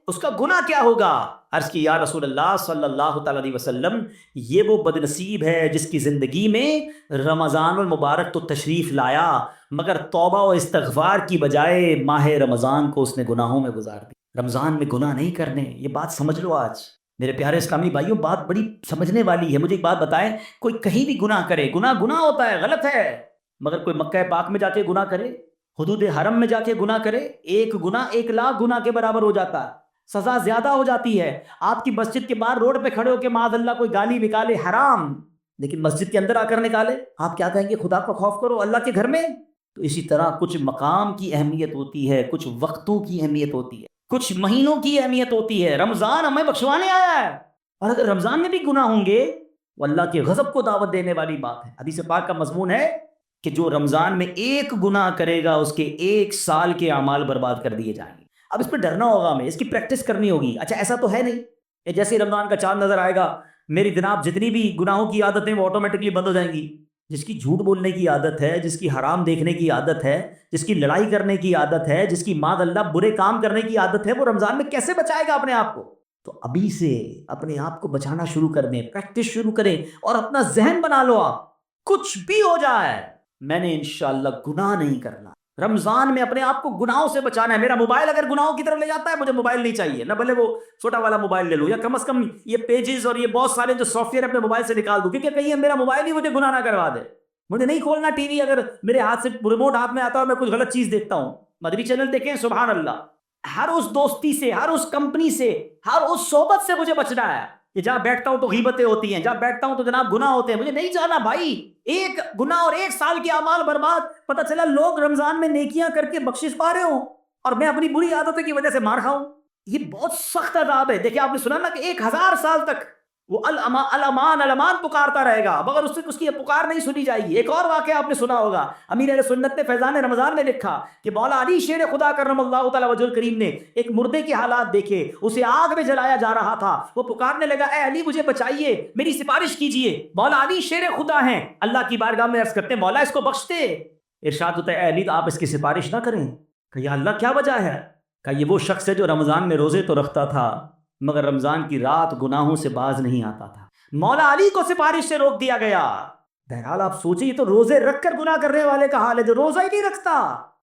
اس کا گناہ کیا ہوگا؟ عرض کی یا رسول اللہ صلی اللہ تعالی علیہ وسلم یہ وہ بدنصیب ہے جس کی زندگی میں رمضان المبارک تو تشریف لایا مگر توبہ و استغفار کی بجائے ماہ رمضان کو اس نے گناہوں میں گزار دی. رمضان میں گناہ نہیں کرنے, یہ بات سمجھ لو. آج میرے پیارے اسلامی بھائیوں بات بڑی سمجھنے والی ہے. مجھے ایک بات بتائیں, کوئی کہیں بھی گناہ کرے, گناہ ہوتا ہے, غلط ہے, مگر کوئی مکہ پاک میں جا کے گناہ کرے, حدود حرم میں جا کے گناہ کرے, ایک گناہ 1,00,000 گناہ کے برابر ہو جاتا ہے, سزا زیادہ ہو جاتی ہے. آپ کی مسجد کے باہر روڈ پہ کھڑے ہو کے معاذ اللہ کوئی گالی نکالے حرام, لیکن مسجد کے اندر آ کر نکالے, آپ کیا کہیں گے؟ خدا کا خوف کرو اللہ کے گھر میں. تو اسی طرح کچھ مقام کی اہمیت ہوتی ہے, کچھ وقتوں کی اہمیت ہوتی ہے, کچھ مہینوں کی اہمیت ہوتی ہے. رمضان ہمیں بخشوانے آیا ہے, اور اگر رمضان میں بھی گناہ ہوں گے وہ اللہ کے غضب کو دعوت دینے والی بات ہے. حدیث پاک کا مضمون ہے کہ جو رمضان میں ایک گناہ کرے گا اس کے 1 سال کے اعمال برباد کر دیے جائیں گے. اب اس پہ ڈرنا ہوگا, ہمیں اس کی پریکٹس کرنی ہوگی. اچھا ایسا تو ہے نہیں کہ جیسے رمضان کا چاند نظر آئے گا میری جناب جتنی بھی گناہوں کی عادتیں وہ آٹومیٹکلی بند ہو جائیں گی. جس کی جھوٹ بولنے کی عادت ہے، جس کی حرام دیکھنے کی عادت ہے، جس کی لڑائی کرنے کی عادت ہے، جس کی معاذ اللہ برے کام کرنے کی عادت ہے، وہ رمضان میں کیسے بچائے گا اپنے آپ کو؟ تو ابھی سے اپنے آپ کو بچانا شروع کر دیں، پریکٹس شروع کریں، اور اپنا ذہن بنا لو آپ، کچھ بھی ہو جائے میں نے انشاءاللہ گناہ نہیں کرنا۔ رمضان میں اپنے آپ کو گناہوں سے بچانا ہے۔ میرا موبائل اگر گناہوں کی طرف لے جاتا ہے، مجھے موبائل نہیں چاہیے، نہ بھلے وہ چھوٹا والا موبائل لے لوں، یا کم از کم یہ پیجز اور یہ بہت سارے جو سافٹ ویئر اپنے موبائل سے نکال دوں، کیونکہ کہیں میرا موبائل ہی مجھے گناہ نہ کروا دے۔ مجھے نہیں کھولنا ٹی وی اگر میرے ہاتھ سے ریموٹ ہاتھ میں آتا ہے اور میں کچھ غلط چیز دیکھتا ہوں۔ مدنی چینل دیکھیں، سبحان اللہ، ہر اس دوستی سے، ہر اس کمپنی سے، ہر اس صحبت سے مجھے بچنا ہے کہ جہاں بیٹھتا ہوں تو غیبتیں ہوتی ہیں، جہاں بیٹھتا ہوں تو جناب گناہ ہوتے ہیں، مجھے نہیں جانا بھائی۔ ایک گناہ اور ایک سال کے اعمال برباد، پتہ چلا لوگ رمضان میں نیکیاں کر کے بخشش پا رہے ہوں اور میں اپنی بری عادتوں کی وجہ سے مار کھاؤں۔ یہ بہت سخت عذاب ہے۔ دیکھیں، آپ نے سنا نا کہ 1000 سال تک وہ الامان الامان پکارتا رہے گا، مگر اس کی پکار نہیں سنی جائے گی۔ ایک اور واقعہ آپ نے سنا ہوگا، امیر اہل سنت نے فیضان رمضان میں لکھا کہ مولا علی شیر خدا کرم اللہ تعالی وجہ الکریم نے ایک مردے کے حالات دیکھے، اسے آگ میں جلایا جا رہا تھا، وہ پکارنے لگا، اے علی مجھے بچائیے، میری سفارش کیجئے۔ مولا علی شیر خدا ہیں، اللہ کی بارگاہ میں عرض کرتے ہیں مولا اس کو بخش دے۔ ارشاد ہوتا ہے اے علی تو آپ اس کی سفارش نہ کریں۔ کہ یا اللہ کیا وجہ ہے؟ کہ یہ وہ شخص ہے جو رمضان میں روزے تو رکھتا تھا مگر رمضان کی رات گناہوں سے باز نہیں آتا تھا۔ مولا علی کو سفارش سے روک دیا گیا۔ بہرحال آپ سوچیں، تو روزے رکھ کر گناہ کرنے والے کا حال ہے، جو روزہ ہی نہیں رکھتا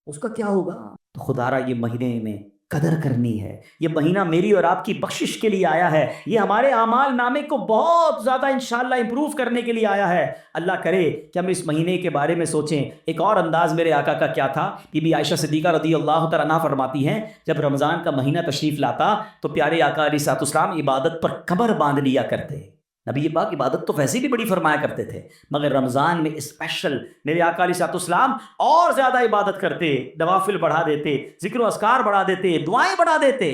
اس کا کیا ہوگا؟ تو خدا را یہ مہینے میں قدر کرنی ہے۔ یہ مہینہ میری اور آپ کی بخشش کے لیے آیا ہے، یہ ہمارے اعمال نامے کو بہت زیادہ انشاءاللہ امپروو کرنے کے لیے آیا ہے۔ اللہ کرے کہ ہم اس مہینے کے بارے میں سوچیں۔ ایک اور انداز میرے آقا کا کیا تھا، بی بی عائشہ صدیقہ رضی اللہ تعالیٰ عنہا فرماتی ہیں جب رمضان کا مہینہ تشریف لاتا تو پیارے آقا علیہ الصلوۃ والسلام عبادت پر کمر باندھ لیا کرتے۔ نبی پاک عبادت تو ویسے بھی بڑی فرمایا کرتے تھے، مگر رمضان میں اسپیشل میرے آقا علیہ الصلوۃ والسلام اور زیادہ عبادت کرتے، نوافل بڑھا دیتے، ذکر و اذکار بڑھا دیتے، دعائیں بڑھا دیتے۔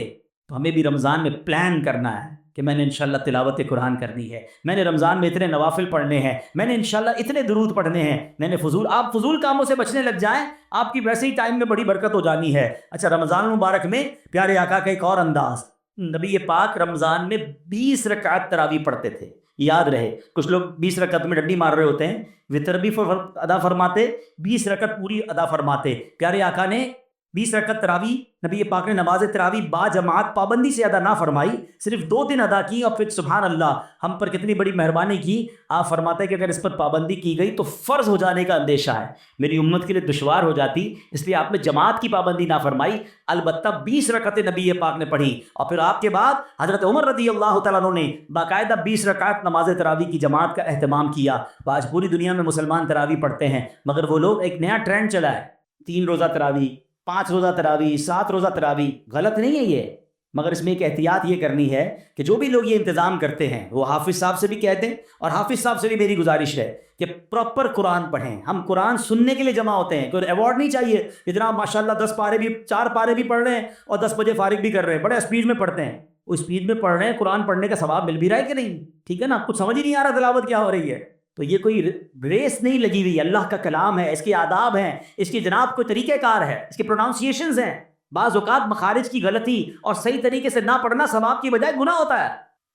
تو ہمیں بھی رمضان میں پلان کرنا ہے کہ میں نے انشاءاللہ تلاوت قرآن کرنی ہے، میں نے رمضان میں اتنے نوافل پڑھنے ہیں، میں نے انشاءاللہ اتنے درود پڑھنے ہیں، میں نے آپ فضول کاموں سے بچنے لگ جائیں، آپ کی ویسے ہی ٹائم میں بڑی برکت ہو جانی ہے۔ اچھا، رمضان المبارک میں پیارے آقا کا ایک اور انداز، نبی پاک رمضان میں 20 رکعت تراویح پڑھتے تھے۔ یاد رہے، کچھ لوگ 20 رکعت میں ڈنڈی مار رہے ہوتے ہیں، وتر بھی ادا فرماتے، 20 رکعت پوری ادا فرماتے۔ پیارے آقا نے 20 رکعت تراویح، نبی پاک نے نماز تراویح با جماعت پابندی سے ادا نہ فرمائی، صرف 2 دن ادا کی، اور پھر سبحان اللہ ہم پر کتنی بڑی مہربانی کی۔ آپ فرماتے کہ اگر اس پر پابندی کی گئی تو فرض ہو جانے کا اندیشہ ہے، میری امت کے لیے دشوار ہو جاتی، اس لیے آپ نے جماعت کی پابندی نہ فرمائی، البتہ 20 رکعتیں نبی پاک نے پڑھی۔ اور پھر آپ کے بعد حضرت عمر رضی اللہ تعالیٰ عنہ نے باقاعدہ 20 رکعت نماز تراویح کی جماعت کا اہتمام کیا۔ آج پوری دنیا میں مسلمان تراویح پڑھتے ہیں، مگر وہ لوگ ایک نیا ٹرینڈ چلا ہے، 3 روزہ تراویح، 5 روزہ تراویح، 7 روزہ تراویح۔ غلط نہیں ہے یہ، مگر اس میں ایک احتیاط یہ کرنی ہے کہ جو بھی لوگ یہ انتظام کرتے ہیں وہ حافظ صاحب سے بھی کہتے ہیں، اور حافظ صاحب سے بھی میری گزارش ہے کہ پراپر قرآن پڑھیں۔ ہم قرآن سننے کے لیے جمع ہوتے ہیں، کوئی ایوارڈ نہیں چاہیے کہ جناب ماشاءاللہ 10 پارے بھی 4 پارے بھی پڑھ رہے ہیں اور 10 بجے فارغ بھی کر رہے ہیں، بڑے اسپیڈ میں پڑھتے ہیں۔ وہ اسپیڈ میں پڑھ رہے ہیں، قرآن پڑھنے کا ثواب مل بھی رہا ہے کہ نہیں؟ ٹھیک ہے نا، کچھ سمجھ ہی نہیں آ رہا تلاوت کیا ہو رہی ہے۔ تو یہ کوئی ریس نہیں لگی ہوئی، اللہ کا کلام ہے، اس کے آداب ہیں، اس کی جناب کوئی طریقہ کار ہے، اس کے پروناؤنسیشنز ہیں۔ بعض اوقات مخارج کی غلطی اور صحیح طریقے سے نہ پڑھنا ثواب کی بجائے گناہ ہوتا ہے،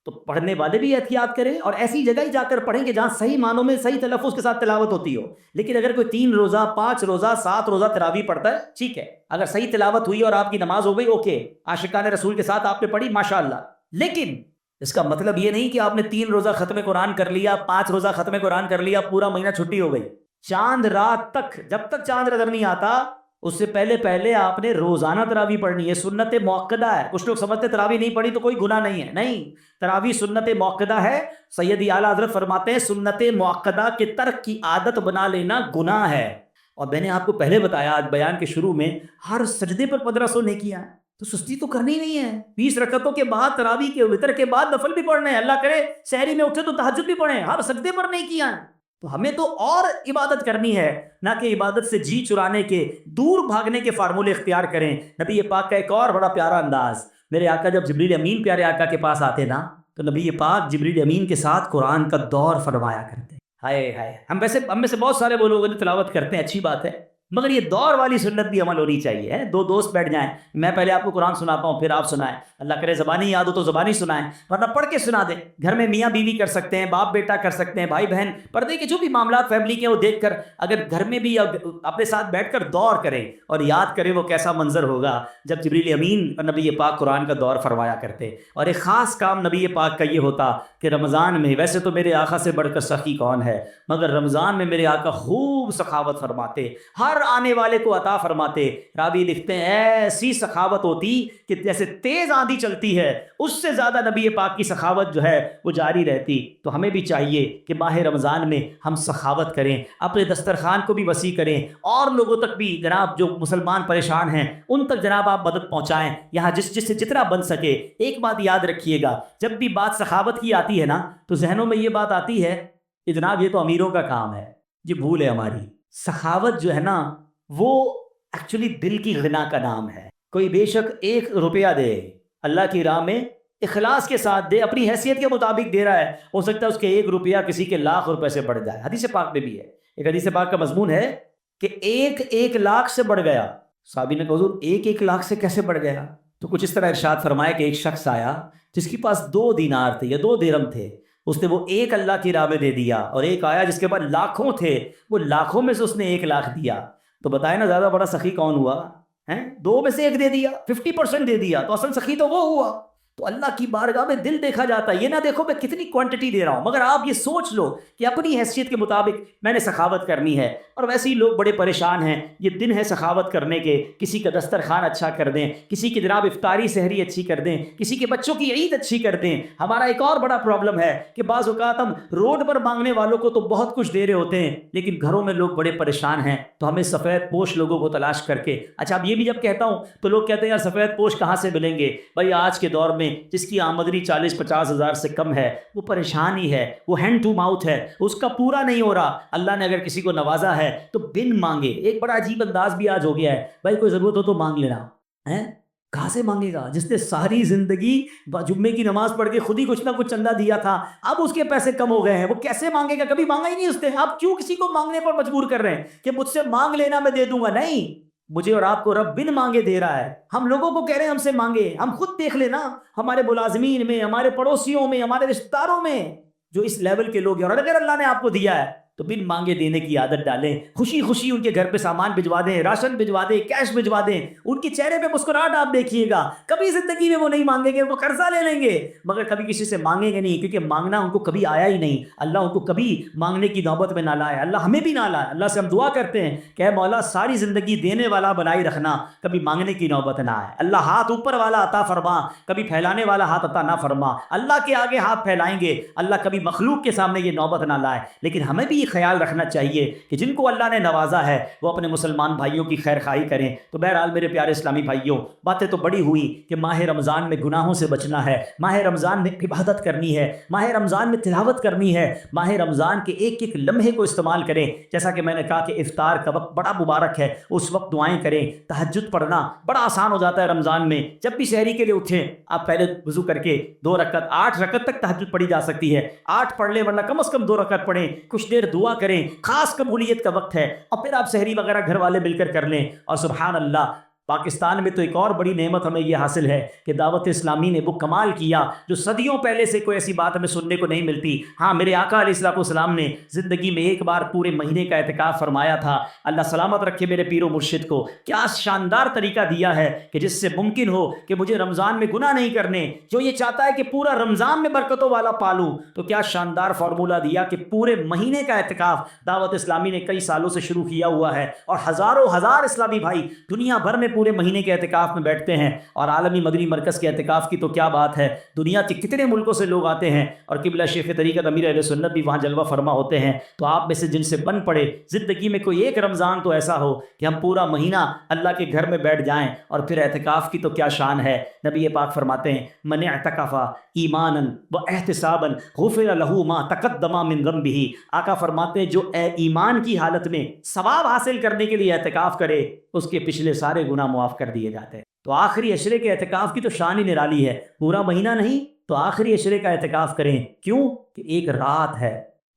تو پڑھنے والے بھی احتیاط کریں اور ایسی جگہ ہی جا کر پڑھیں کہ جہاں صحیح معنوں میں صحیح تلفظ کے ساتھ تلاوت ہوتی ہو۔ لیکن اگر کوئی 3 روزہ 5 روزہ 7 روزہ تراویح پڑھتا ہے، ٹھیک ہے، اگر صحیح تلاوت ہوئی اور آپ کی نماز ہو گئی، اوکے، عاشقان رسول کے ساتھ آپ نے پڑھی، ماشاءاللہ۔ لیکن اس کا مطلب یہ نہیں کہ آپ نے 3 روزہ ختم قرآن کر لیا، 5 روزہ ختم قرآن کر لیا، پورا مہینہ چھٹی ہو گئی۔ چاند رات تک، جب تک چاند نظر نہیں آتا اس سے پہلے آپ نے روزانہ تراویح پڑھنی ہے، سنت موقدہ ہے۔ کچھ لوگ سمجھتے تراویح نہیں پڑھی تو کوئی گناہ نہیں ہے، نہیں، تراویح سنت موقدہ ہے۔ سیدی اعلیٰ حضرت فرماتے ہیں سنت موقدہ کے ترک کی عادت بنا لینا گناہ ہے۔ اور میں نے آپ کو پہلے بتایا آج بیان کے شروع میں، ہر سجدے پر 1500 نیکیاں ہیں، تو سستی تو کرنی نہیں ہے۔ 20 رکعتوں کے بعد تراویح کے وتر کے بعد نفل بھی پڑھنے ہیں، اللہ کرے سحری میں اٹھے تو تہجد بھی پڑھیں، ہر سجدے پر نیکیاں ہیں۔ تو ہمیں تو اور عبادت کرنی ہے، نہ کہ عبادت سے جی چرانے کے، دور بھاگنے کے فارمولے اختیار کریں۔ نبی پاک کا ایک اور بڑا پیارا انداز، میرے آقا جب جبریل امین پیارے آقا کے پاس آتے نا، تو نبی پاک جبریل امین کے ساتھ قرآن کا دور فرمایا کرتے۔ ہائے ہائے، ہم میں سے بہت سارے وہ لوگ تلاوت کرتے ہیں، اچھی بات ہے، مگر یہ دور والی سنت بھی عمل ہونی چاہیے. دو دوست بیٹھ جائیں, میں پہلے آپ کو قرآن سناتا ہوں, پھر آپ سنائیں, اللہ کرے زبانی یاد ہو تو زبانی سنائیں, ورنہ پڑھ کے سنا دیں. گھر میں میاں بیوی کر سکتے ہیں, باپ بیٹا کر سکتے ہیں, بھائی بہن, پردے کے جو بھی معاملات فیملی کے وہ دیکھ کر اگر گھر میں بھی اپنے ساتھ بیٹھ کر دور کریں اور یاد کریں وہ کیسا منظر ہوگا جب جبریل امین اور نبی پاک قرآن کا دور فرمایا کرتے. اور ایک خاص کام نبی پاک کا یہ ہوتا کہ رمضان میں, ویسے تو میرے آقا سے بڑھ کر سخی کون ہے, مگر رمضان میں میرے آقا خوب سخاوت فرماتے, ہر آنے والے کو عطا فرماتے. راوی لکھتے ہیں ایسی سخاوت ہوتی کہ جیسے تیز آندھی چلتی ہے اس سے زیادہ نبی پاک کی سخاوت جو ہے وہ جاری رہتی. تو ہمیں بھی چاہیے کہ ماہ رمضان میں ہم سخاوت کریں, اپنے دسترخوان کو بھی وسیع کریں, اور لوگوں تک بھی جناب جو مسلمان پریشان ہیں ان تک جناب آپ مدد پہنچائیں یہاں جس سے جتنا بن سکے. ایک بات یاد رکھیے گا, جب بھی بات سخاوت کی آتی ہے نا تو ذہنوں میں یہ بات آتی ہے کہ جناب یہ تو امیروں کا کام ہے. یہ بھول ہے ہماری. سخاوت جو ہے نا وہ ایکچولی دل کی غنا کا نام ہے. کوئی بے شک 1 روپیہ دے اللہ کی راہ میں, اخلاص کے ساتھ دے, اپنی حیثیت کے مطابق دے رہا ہے, ہو سکتا ہے اس کے 1 روپیہ کسی کے لاکھ روپے سے بڑھ جائے. حدیث پاک میں بھی ہے, ایک حدیث پاک کا مضمون ہے کہ 1 لاکھ سے بڑھ گیا. صحابی نے کہا حضور 1 لاکھ سے کیسے بڑھ گیا؟ تو کچھ اس طرح ارشاد فرمایا کہ ایک شخص آیا جس کے پاس 2 دینار تھے یا 2 درہم تھے, اس نے وہ 1 اللہ کی راہ میں دے دیا, اور ایک آیا جس کے پاس لاکھوں تھے, وہ لاکھوں میں سے اس نے 1 لاکھ دیا. تو بتائے نا زیادہ بڑا سخی کون ہوا ہے؟ 2 میں سے 1 دے دیا, 50% دے دیا, تو اصل سخی تو وہ ہوا. تو اللہ کی بارگاہ میں دل دیکھا جاتا ہے. یہ نہ دیکھو میں کتنی کوانٹٹی دے رہا ہوں, مگر آپ یہ سوچ لو کہ اپنی حیثیت کے مطابق میں نے سخاوت کرنی ہے. اور ویسے ہی لوگ بڑے پریشان ہیں, یہ دن ہے سخاوت کرنے کے. کسی کا دسترخوان اچھا کر دیں, کسی کی جناب افطاری سحری اچھی کر دیں, کسی کے بچوں کی عید اچھی کر دیں. ہمارا ایک اور بڑا پرابلم ہے کہ بعض اوقات ہم روڈ پر مانگنے والوں کو تو بہت کچھ دے رہے ہوتے ہیں, لیکن گھروں میں لوگ بڑے پریشان ہیں. تو ہمیں سفید پوش لوگوں کو تلاش کر کے, اچھا اب یہ بھی جب کہتا ہوں تو لوگ کہتے ہیں یار سفید پوش کہاں سے ملیں گے؟ بھائی آج کے دور میں جس کی آمدنی 40-50 ہزار سے کم ہے وہ پریشان ہی ہے, وہ ہینڈ ٹو ماؤتھ ہے, اس کا پورا نہیں ہو رہا. اللہ نے اگر کسی کو نوازا ہے تو بن مانگے. ایک بڑا عجیب انداز بھی آج ہو گیا ہے, بھائی کوئی ضرورت ہو تو مانگ لینا ہے. کہاں سے مانگے گا جس نے ساری زندگی جمعے کی نماز پڑھ کے خود ہی کچھ نہ کچھ چندہ دیا تھا, اب اس کے پیسے کم ہو گئے ہیں, وہ کیسے مانگے گا؟ کبھی مانگا ہی نہیں اس نے. آپ کیوں کسی کو مانگنے پر مجبور کر رہے ہیں کہ مجھ سے مانگ لینا میں دے دوں گا؟ نہیں, مجھے اور آپ کو رب بن مانگے دے رہا ہے. ہم لوگوں کو کہہ رہے ہیں ہم سے مانگے. ہم خود دیکھ لینا ہمارے ملازمین میں, ہمارے پڑوسیوں میں, ہمارے رشتہ داروں میں جو اس لیول کے لوگ ہیں, اور اگر اللہ نے آپ کو دیا ہے تو بن مانگے دینے کی عادت ڈالیں. خوشی خوشی ان کے گھر پہ سامان بھجوا دیں, راشن بھجوا دیں, کیش بھجوا دیں. ان کے چہرے پہ مسکراہٹ آپ دیکھیے گا. کبھی زندگی میں وہ نہیں مانگیں گے, وہ قرضہ لے لیں گے, مگر کبھی کسی سے مانگیں گے نہیں, کیونکہ مانگنا ان کو کبھی آیا ہی نہیں. اللہ ان کو کبھی مانگنے کی نوبت میں نہ لائے, اللہ ہمیں بھی نہ لائے. اللہ سے ہم دعا کرتے ہیں کہ اے مولا ساری زندگی دینے والا بنائی رکھنا, کبھی مانگنے کی نوبت نہ آئے. اللہ ہاتھ اوپر والا عطا فرما, کبھی پھیلانے والا ہاتھ عطا نہ فرما. اللہ کے آگے ہاتھ پھیلائیں گے, اللہ کبھی مخلوق کے سامنے یہ نوبت نہ لائے. لیکن ہمیں بھی یہ خیال رکھنا چاہیے کہ جن کو اللہ نے نوازا ہے وہ اپنے مسلمان بھائیوں کی خیر خواہی کریں. تو بہرحال میرے پیارے اسلامی بھائیوں, باتیں تو بڑی ہوئی کہ ماہ رمضان میں گناہوں سے بچنا ہے, ماہ رمضان میں عبادت کرنی ہے, ماہ رمضان میں تلاوت کرنی ہے, ماہ رمضان کے ایک ایک لمحے کو استعمال کریں. جیسا کہ میں نے کہا کہ افطار کا وقت بڑا مبارک ہے, اس وقت دعائیں کریں. تہجد پڑھنا بڑا آسان ہو جاتا ہے رمضان میں. جب بھی سحری کے لیے اٹھیں آپ پہلے وضو کر کے 2 رکعت, 8 رکعت تک تہجد پڑھی جا سکتی ہے. 8 پڑھ لیں, ورنہ کم از کم 2 رکعت پڑھیں, کچھ دیر دعا کریں, خاص قبولیت کا وقت ہے. اور پھر آپ سحری وغیرہ گھر والے مل کر کر لیں. اور سبحان اللہ, پاکستان میں تو ایک اور بڑی نعمت ہمیں یہ حاصل ہے کہ دعوت اسلامی نے وہ کمال کیا جو صدیوں پہلے سے کوئی ایسی بات ہمیں سننے کو نہیں ملتی. ہاں, میرے آقا علیہ الصلوۃ والسلام نے زندگی میں ایک بار پورے مہینے کا اعتکاف فرمایا تھا. اللہ سلامت رکھے میرے پیر و مرشد کو. کیا شاندار طریقہ دیا ہے کہ جس سے ممکن ہو کہ مجھے رمضان میں گناہ نہیں کرنے, جو یہ چاہتا ہے کہ پورا رمضان میں برکتوں والا پالوں, تو کیا شاندار فارمولہ دیا کہ پورے مہینے کا اعتکاف دعوت اسلامی نے کئی سالوں سے شروع کیا ہوا ہے. اور ہزاروں ہزار اسلامی بھائی دنیا بھر میں پورے مہینے کے اعتکاف میں بیٹھتے ہیں. اور عالمی مدنی مرکز کے اعتکاف کی تو کیا بات ہے, دنیا کے کتنے ملکوں سے لوگ آتے ہیں, اور قبلہ شیخ طریقت امیر اہل سنت بھی وہاں جلوہ فرما ہوتے ہیں. تو آپ میں سے جن سے بن پڑے زندگی میں کوئی ایک رمضان تو ایسا ہو کہ ہم پورا مہینہ اللہ کے گھر میں بیٹھ جائیں. اور پھر اعتکاف کی تو کیا شان ہے. نبی پاک فرماتے ہیں من اعتکف ایمانا و احتسابا غفر له ما تقدم من ذنبه. آقا فرماتے ہیں جو ایمان کی حالت میں ثواب حاصل کرنے کے لیے اعتکاف کرے اس کے پچھلے سارے گناہ معاف کر دیے جاتے ہیں. تو آخری عشرے کے اعتکاف کی تو شان ہی نرالی ہے. پورا مہینہ نہیں تو آخری عشرے کا اعتکاف کریں. کیوں کہ ایک رات ہے,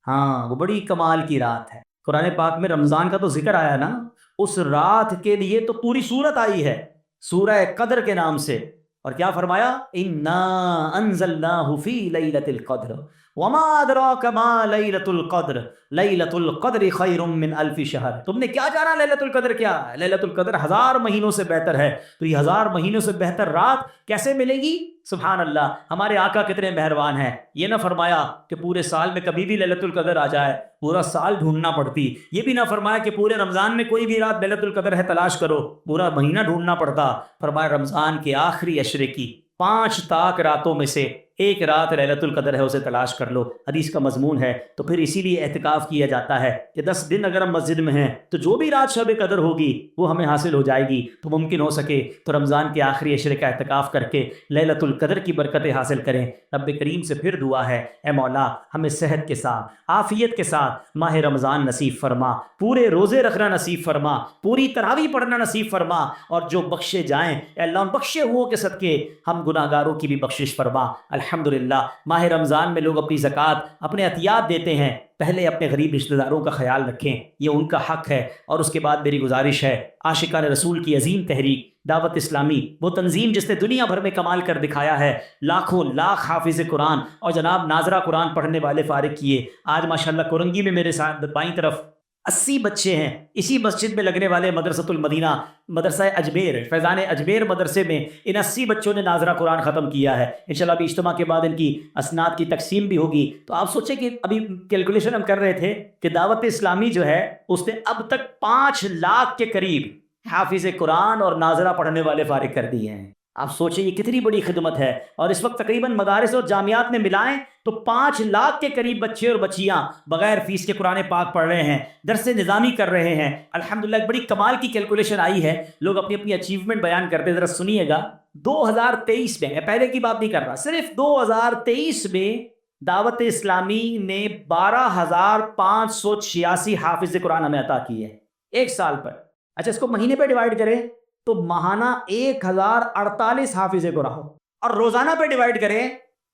ہاں وہ بڑی کمال کی رات ہے. قرآن پاک میں رمضان کا تو ذکر آیا نا, اس رات کے لیے تو پوری سورت آئی ہے سورہ قدر کے نام سے، اور کیا فرمایا؟ انا انزلناہ فی لیلۃ القدر وما ادراک ما لیلۃ القدر لیلۃ القدر خیر من الف شہر۔ تم نے کیا جانا لیلۃ القدر کیا ہے؟ لیلۃ القدر 1000 مہینوں سے بہتر ہے، تو یہ 1000 مہینوں سے بہتر رات کیسے ملے گی؟ سبحان اللہ، ہمارے آقا کتنے مہربان ہیں، یہ نہ فرمایا کہ پورے سال میں کبھی بھی لیلۃ القدر آ جائے، پورا سال ڈھونڈنا پڑتی، یہ بھی نہ فرمایا کہ پورے رمضان میں کوئی بھی رات لیلۃ القدر ہے تلاش کرو، پورا مہینہ ڈھونڈنا پڑتا، فرمایا رمضان کے آخری عشرے کی 5 طاق راتوں میں سے ایک رات لیلۃ القدر ہے، اسے تلاش کر لو، حدیث کا مضمون ہے۔ تو پھر اسی لیے اعتکاف کیا جاتا ہے کہ 10 دن اگر ہم مسجد میں ہیں تو جو بھی رات شب قدر ہوگی وہ ہمیں حاصل ہو جائے گی، تو ممکن ہو سکے تو رمضان کے آخری عشرے کا اعتکاف کر کے لیلۃ القدر کی برکتیں حاصل کریں۔ رب کریم سے پھر دعا ہے، اے مولا ہمیں صحت کے ساتھ عافیت کے ساتھ ماہ رمضان نصیب فرما، پورے روزے رکھنا نصیب فرما، پوری تراویح پڑھنا نصیب فرما، اور جو بخشے جائیں اے اللہ ان بخشے ہو کے صدقے ہم گناہگاروں کی بھی بخشش فرما۔ الحمدللہ ماہ رمضان میں لوگ اپنی زکوٰۃ اپنے عطیات دیتے ہیں، پہلے اپنے غریب رشتہ داروں کا خیال رکھیں، یہ ان کا حق ہے۔ اور اس کے بعد میری گزارش ہے، عاشقان رسول کی عظیم تحریک دعوت اسلامی، وہ تنظیم جس نے دنیا بھر میں کمال کر دکھایا ہے، لاکھوں لاکھ حافظ قرآن اور جناب ناظرہ قرآن پڑھنے والے فارغ کیے، آج ماشاءاللہ کورنگی میں میرے ساتھ بائیں طرف 80 بچے ہیں، اسی مسجد میں لگنے والے مدرسۃ المدینہ مدرسہ اجمیر فیضان اجمیر مدرسے میں ان 80 بچوں نے ناظرہ قرآن ختم کیا ہے۔ انشاءاللہ ابھی اجتماع کے بعد ان کی اسناد کی تقسیم بھی ہوگی۔ تو آپ سوچیں کہ ابھی کیلکولیشن ہم کر رہے تھے کہ دعوت اسلامی جو ہے اس نے اب تک 5 لاکھ کے قریب حافظ قرآن اور ناظرہ پڑھنے والے فارغ کر دیے ہیں۔ آپ سوچیں یہ کتنی بڑی خدمت ہے، اور اس وقت تقریباً مدارس اور جامعات میں ملائیں تو 5 لاکھ کے قریب بچے اور بچیاں بغیر فیس کے قرآن پاک پڑھ رہے ہیں، درس نظامی کر رہے ہیں۔ الحمدللہ ایک بڑی کمال کی کیلکولیشن آئی ہے، لوگ اپنی اپنی اچیومنٹ بیان کرتے ہیں، ذرا سنیے گا۔ 2023 میں، پہلے کی بات نہیں کر رہا، صرف 2023 میں دعوت اسلامی نے 12,586 حافظ قرآن ہمیں عطا کیے ہیں ایک سال پر۔ اچھا اس کو مہینے پہ ڈیوائیڈ کریں تو ماہانہ 1048 حافظ قرآن، اور روزانہ پہ ڈیوائیڈ کریں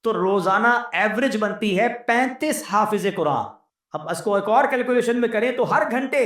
تو روزانہ ایوریج بنتی ہے 35 حافظ قرآن۔ اب اس کو ایک اور کیلکولیشن میں کریں تو ہر گھنٹے،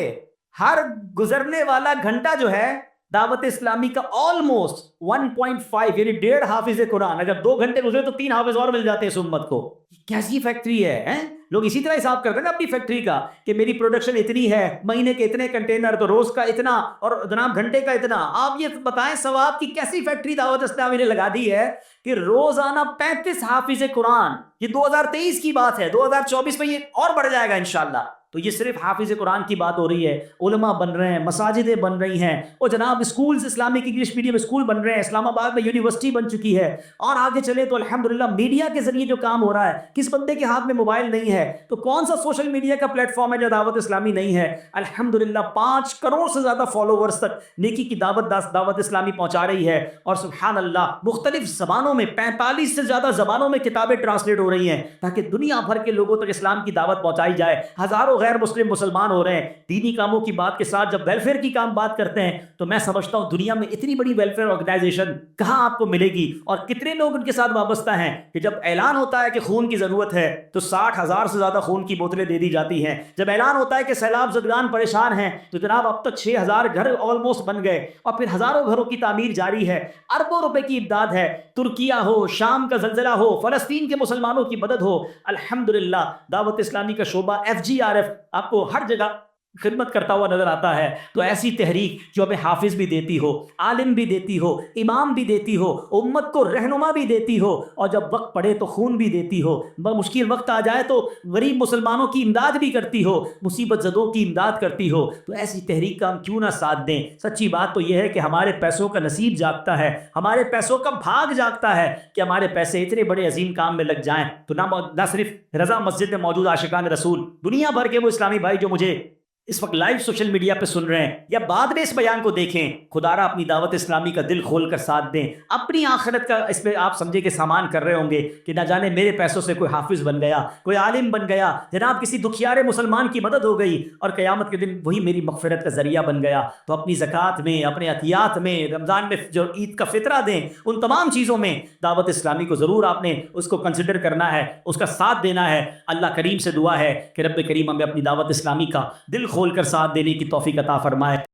ہر گزرنے والا گھنٹہ جو ہے دعوت اسلامی کا آلموسٹ 1.5 یعنی 1.5 حافظ قرآن، اگر 2 گھنٹے گزرے تو 3 حافظ اور مل جاتے ہیں اس امت کو۔ کیسی فیکٹری ہے؟ لوگ اسی طرح حساب کرتے ہیں نا اپنی فیکٹری کا کہ میری پروڈکشن اتنی ہے، مہینے کے اتنے کنٹینر، تو روز کا اتنا، اور جناب گھنٹے کا اتنا۔ آپ یہ بتائیں ثواب کی کیسی فیکٹری دعوت اسلامی نے لگا دی ہے کہ روزانہ 35 حافظ قرآن۔ یہ 2023 کی بات ہے، 2024 میں یہ اور بڑھ جائے گا انشاءاللہ۔ تو یہ صرف حافظ قرآن کی بات ہو رہی ہے، علماء بن رہے ہیں، مساجدیں بن رہی ہیں، اور جناب schools Islamic English medium school بن رہے ہیں، اسلام آباد میں یونیورسٹی بن چکی ہے، اور آگے چلے تو الحمدللہ میڈیا کے ذریعے جو کام ہو رہا ہے، کس بندے کے ہاتھ میں موبائل نہیں ہے تو کون سا سوشل میڈیا کا پلیٹ فارم ہے جو دعوت اسلامی نہیں ہے؟ الحمدللہ 5 کروڑ سے زیادہ فالوورز تک نیکی کی دعوت اسلامی پہنچا رہی ہے، اور سبحان اللہ مختلف زبانوں میں 45 سے زیادہ زبانوں میں کتابیں ٹرانسلیٹ ہو رہی ہیں تاکہ دنیا بھر کے لوگوں تک اسلام کی دعوت پہنچائی جائے۔ ہزاروں غیر مسلم مسلمان ہو رہے ہیں دینی کاموں کی بات کے ساتھ۔ جب ویلفیئر کی کام بات کرتے ہیں تو میں سمجھتا ہوں دنیا میں اتنی بڑی ویلفیئر آرگنائزیشن کہاں آپ کو ملے گی، اور کتنے لوگ ان کے ساتھ وابستہ ہیں کہ جب اعلان ہوتا ہے کہ خون کی ضرورت ہے تو 60,000 سے زیادہ خون کی بوتلیں دے دی جاتی ہیں۔ جب اعلان ہوتا ہے کہ سیلاب زدگان پریشان ہیں تو جناب اب تک 6,000 گھر آلموسٹ بن گئے، اور پھر ہزاروں گھروں کی تعمیر جاری ہے، اربوں روپے کی امداد ہے، ترکیہ ہو، شام کا زلزلہ ہو، فلسطین کے مسلمانوں کی مدد ہو۔ الحمدللہ دعوت اسلامی کا شعبہ FGRF آپ کو ہر جگہ خدمت کرتا ہوا نظر آتا ہے۔ تو ایسی تحریک جو ہمیں حافظ بھی دیتی ہو، عالم بھی دیتی ہو، امام بھی دیتی ہو، امت کو رہنما بھی دیتی ہو، اور جب وقت پڑے تو خون بھی دیتی ہو، مشکل وقت آ جائے تو غریب مسلمانوں کی امداد بھی کرتی ہو، مصیبت زدوں کی امداد کرتی ہو، تو ایسی تحریک کا ہم کیوں نہ ساتھ دیں؟ سچی بات تو یہ ہے کہ ہمارے پیسوں کا نصیب جاگتا ہے، ہمارے پیسوں کا بھاگ جاگتا ہے کہ ہمارے پیسے اتنے بڑے عظیم کام میں لگ جائیں۔ تو نہ صرف رضا مسجد میں موجود عاشقان رسول، دنیا بھر کے وہ اسلامی بھائی جو مجھے اس وقت لائیو سوشل میڈیا پہ سن رہے ہیں یا بعد میں اس بیان کو دیکھیں، خدا را اپنی دعوت اسلامی کا دل کھول کر ساتھ دیں، اپنی آخرت کا اس پہ آپ سمجھے کہ سامان کر رہے ہوں گے کہ نہ جانے میرے پیسوں سے کوئی حافظ بن گیا، کوئی عالم بن گیا، جناب کسی دکھیارے مسلمان کی مدد ہو گئی، اور قیامت کے دن وہی میری مغفرت کا ذریعہ بن گیا۔ تو اپنی زکوٰۃ میں، اپنے عطیات میں، رمضان میں جو عید کا فطرہ دیں، ان تمام چیزوں میں دعوت اسلامی کو ضرور آپ نے اس کو کنسیڈر کرنا ہے، اس کا ساتھ دینا ہے۔ اللہ کریم سے دعا ہے کہ رب کریم ہمیں اپنی دعوت اسلامی کا دل کھول کر ساتھ دینے کی توفیق عطا فرمائے۔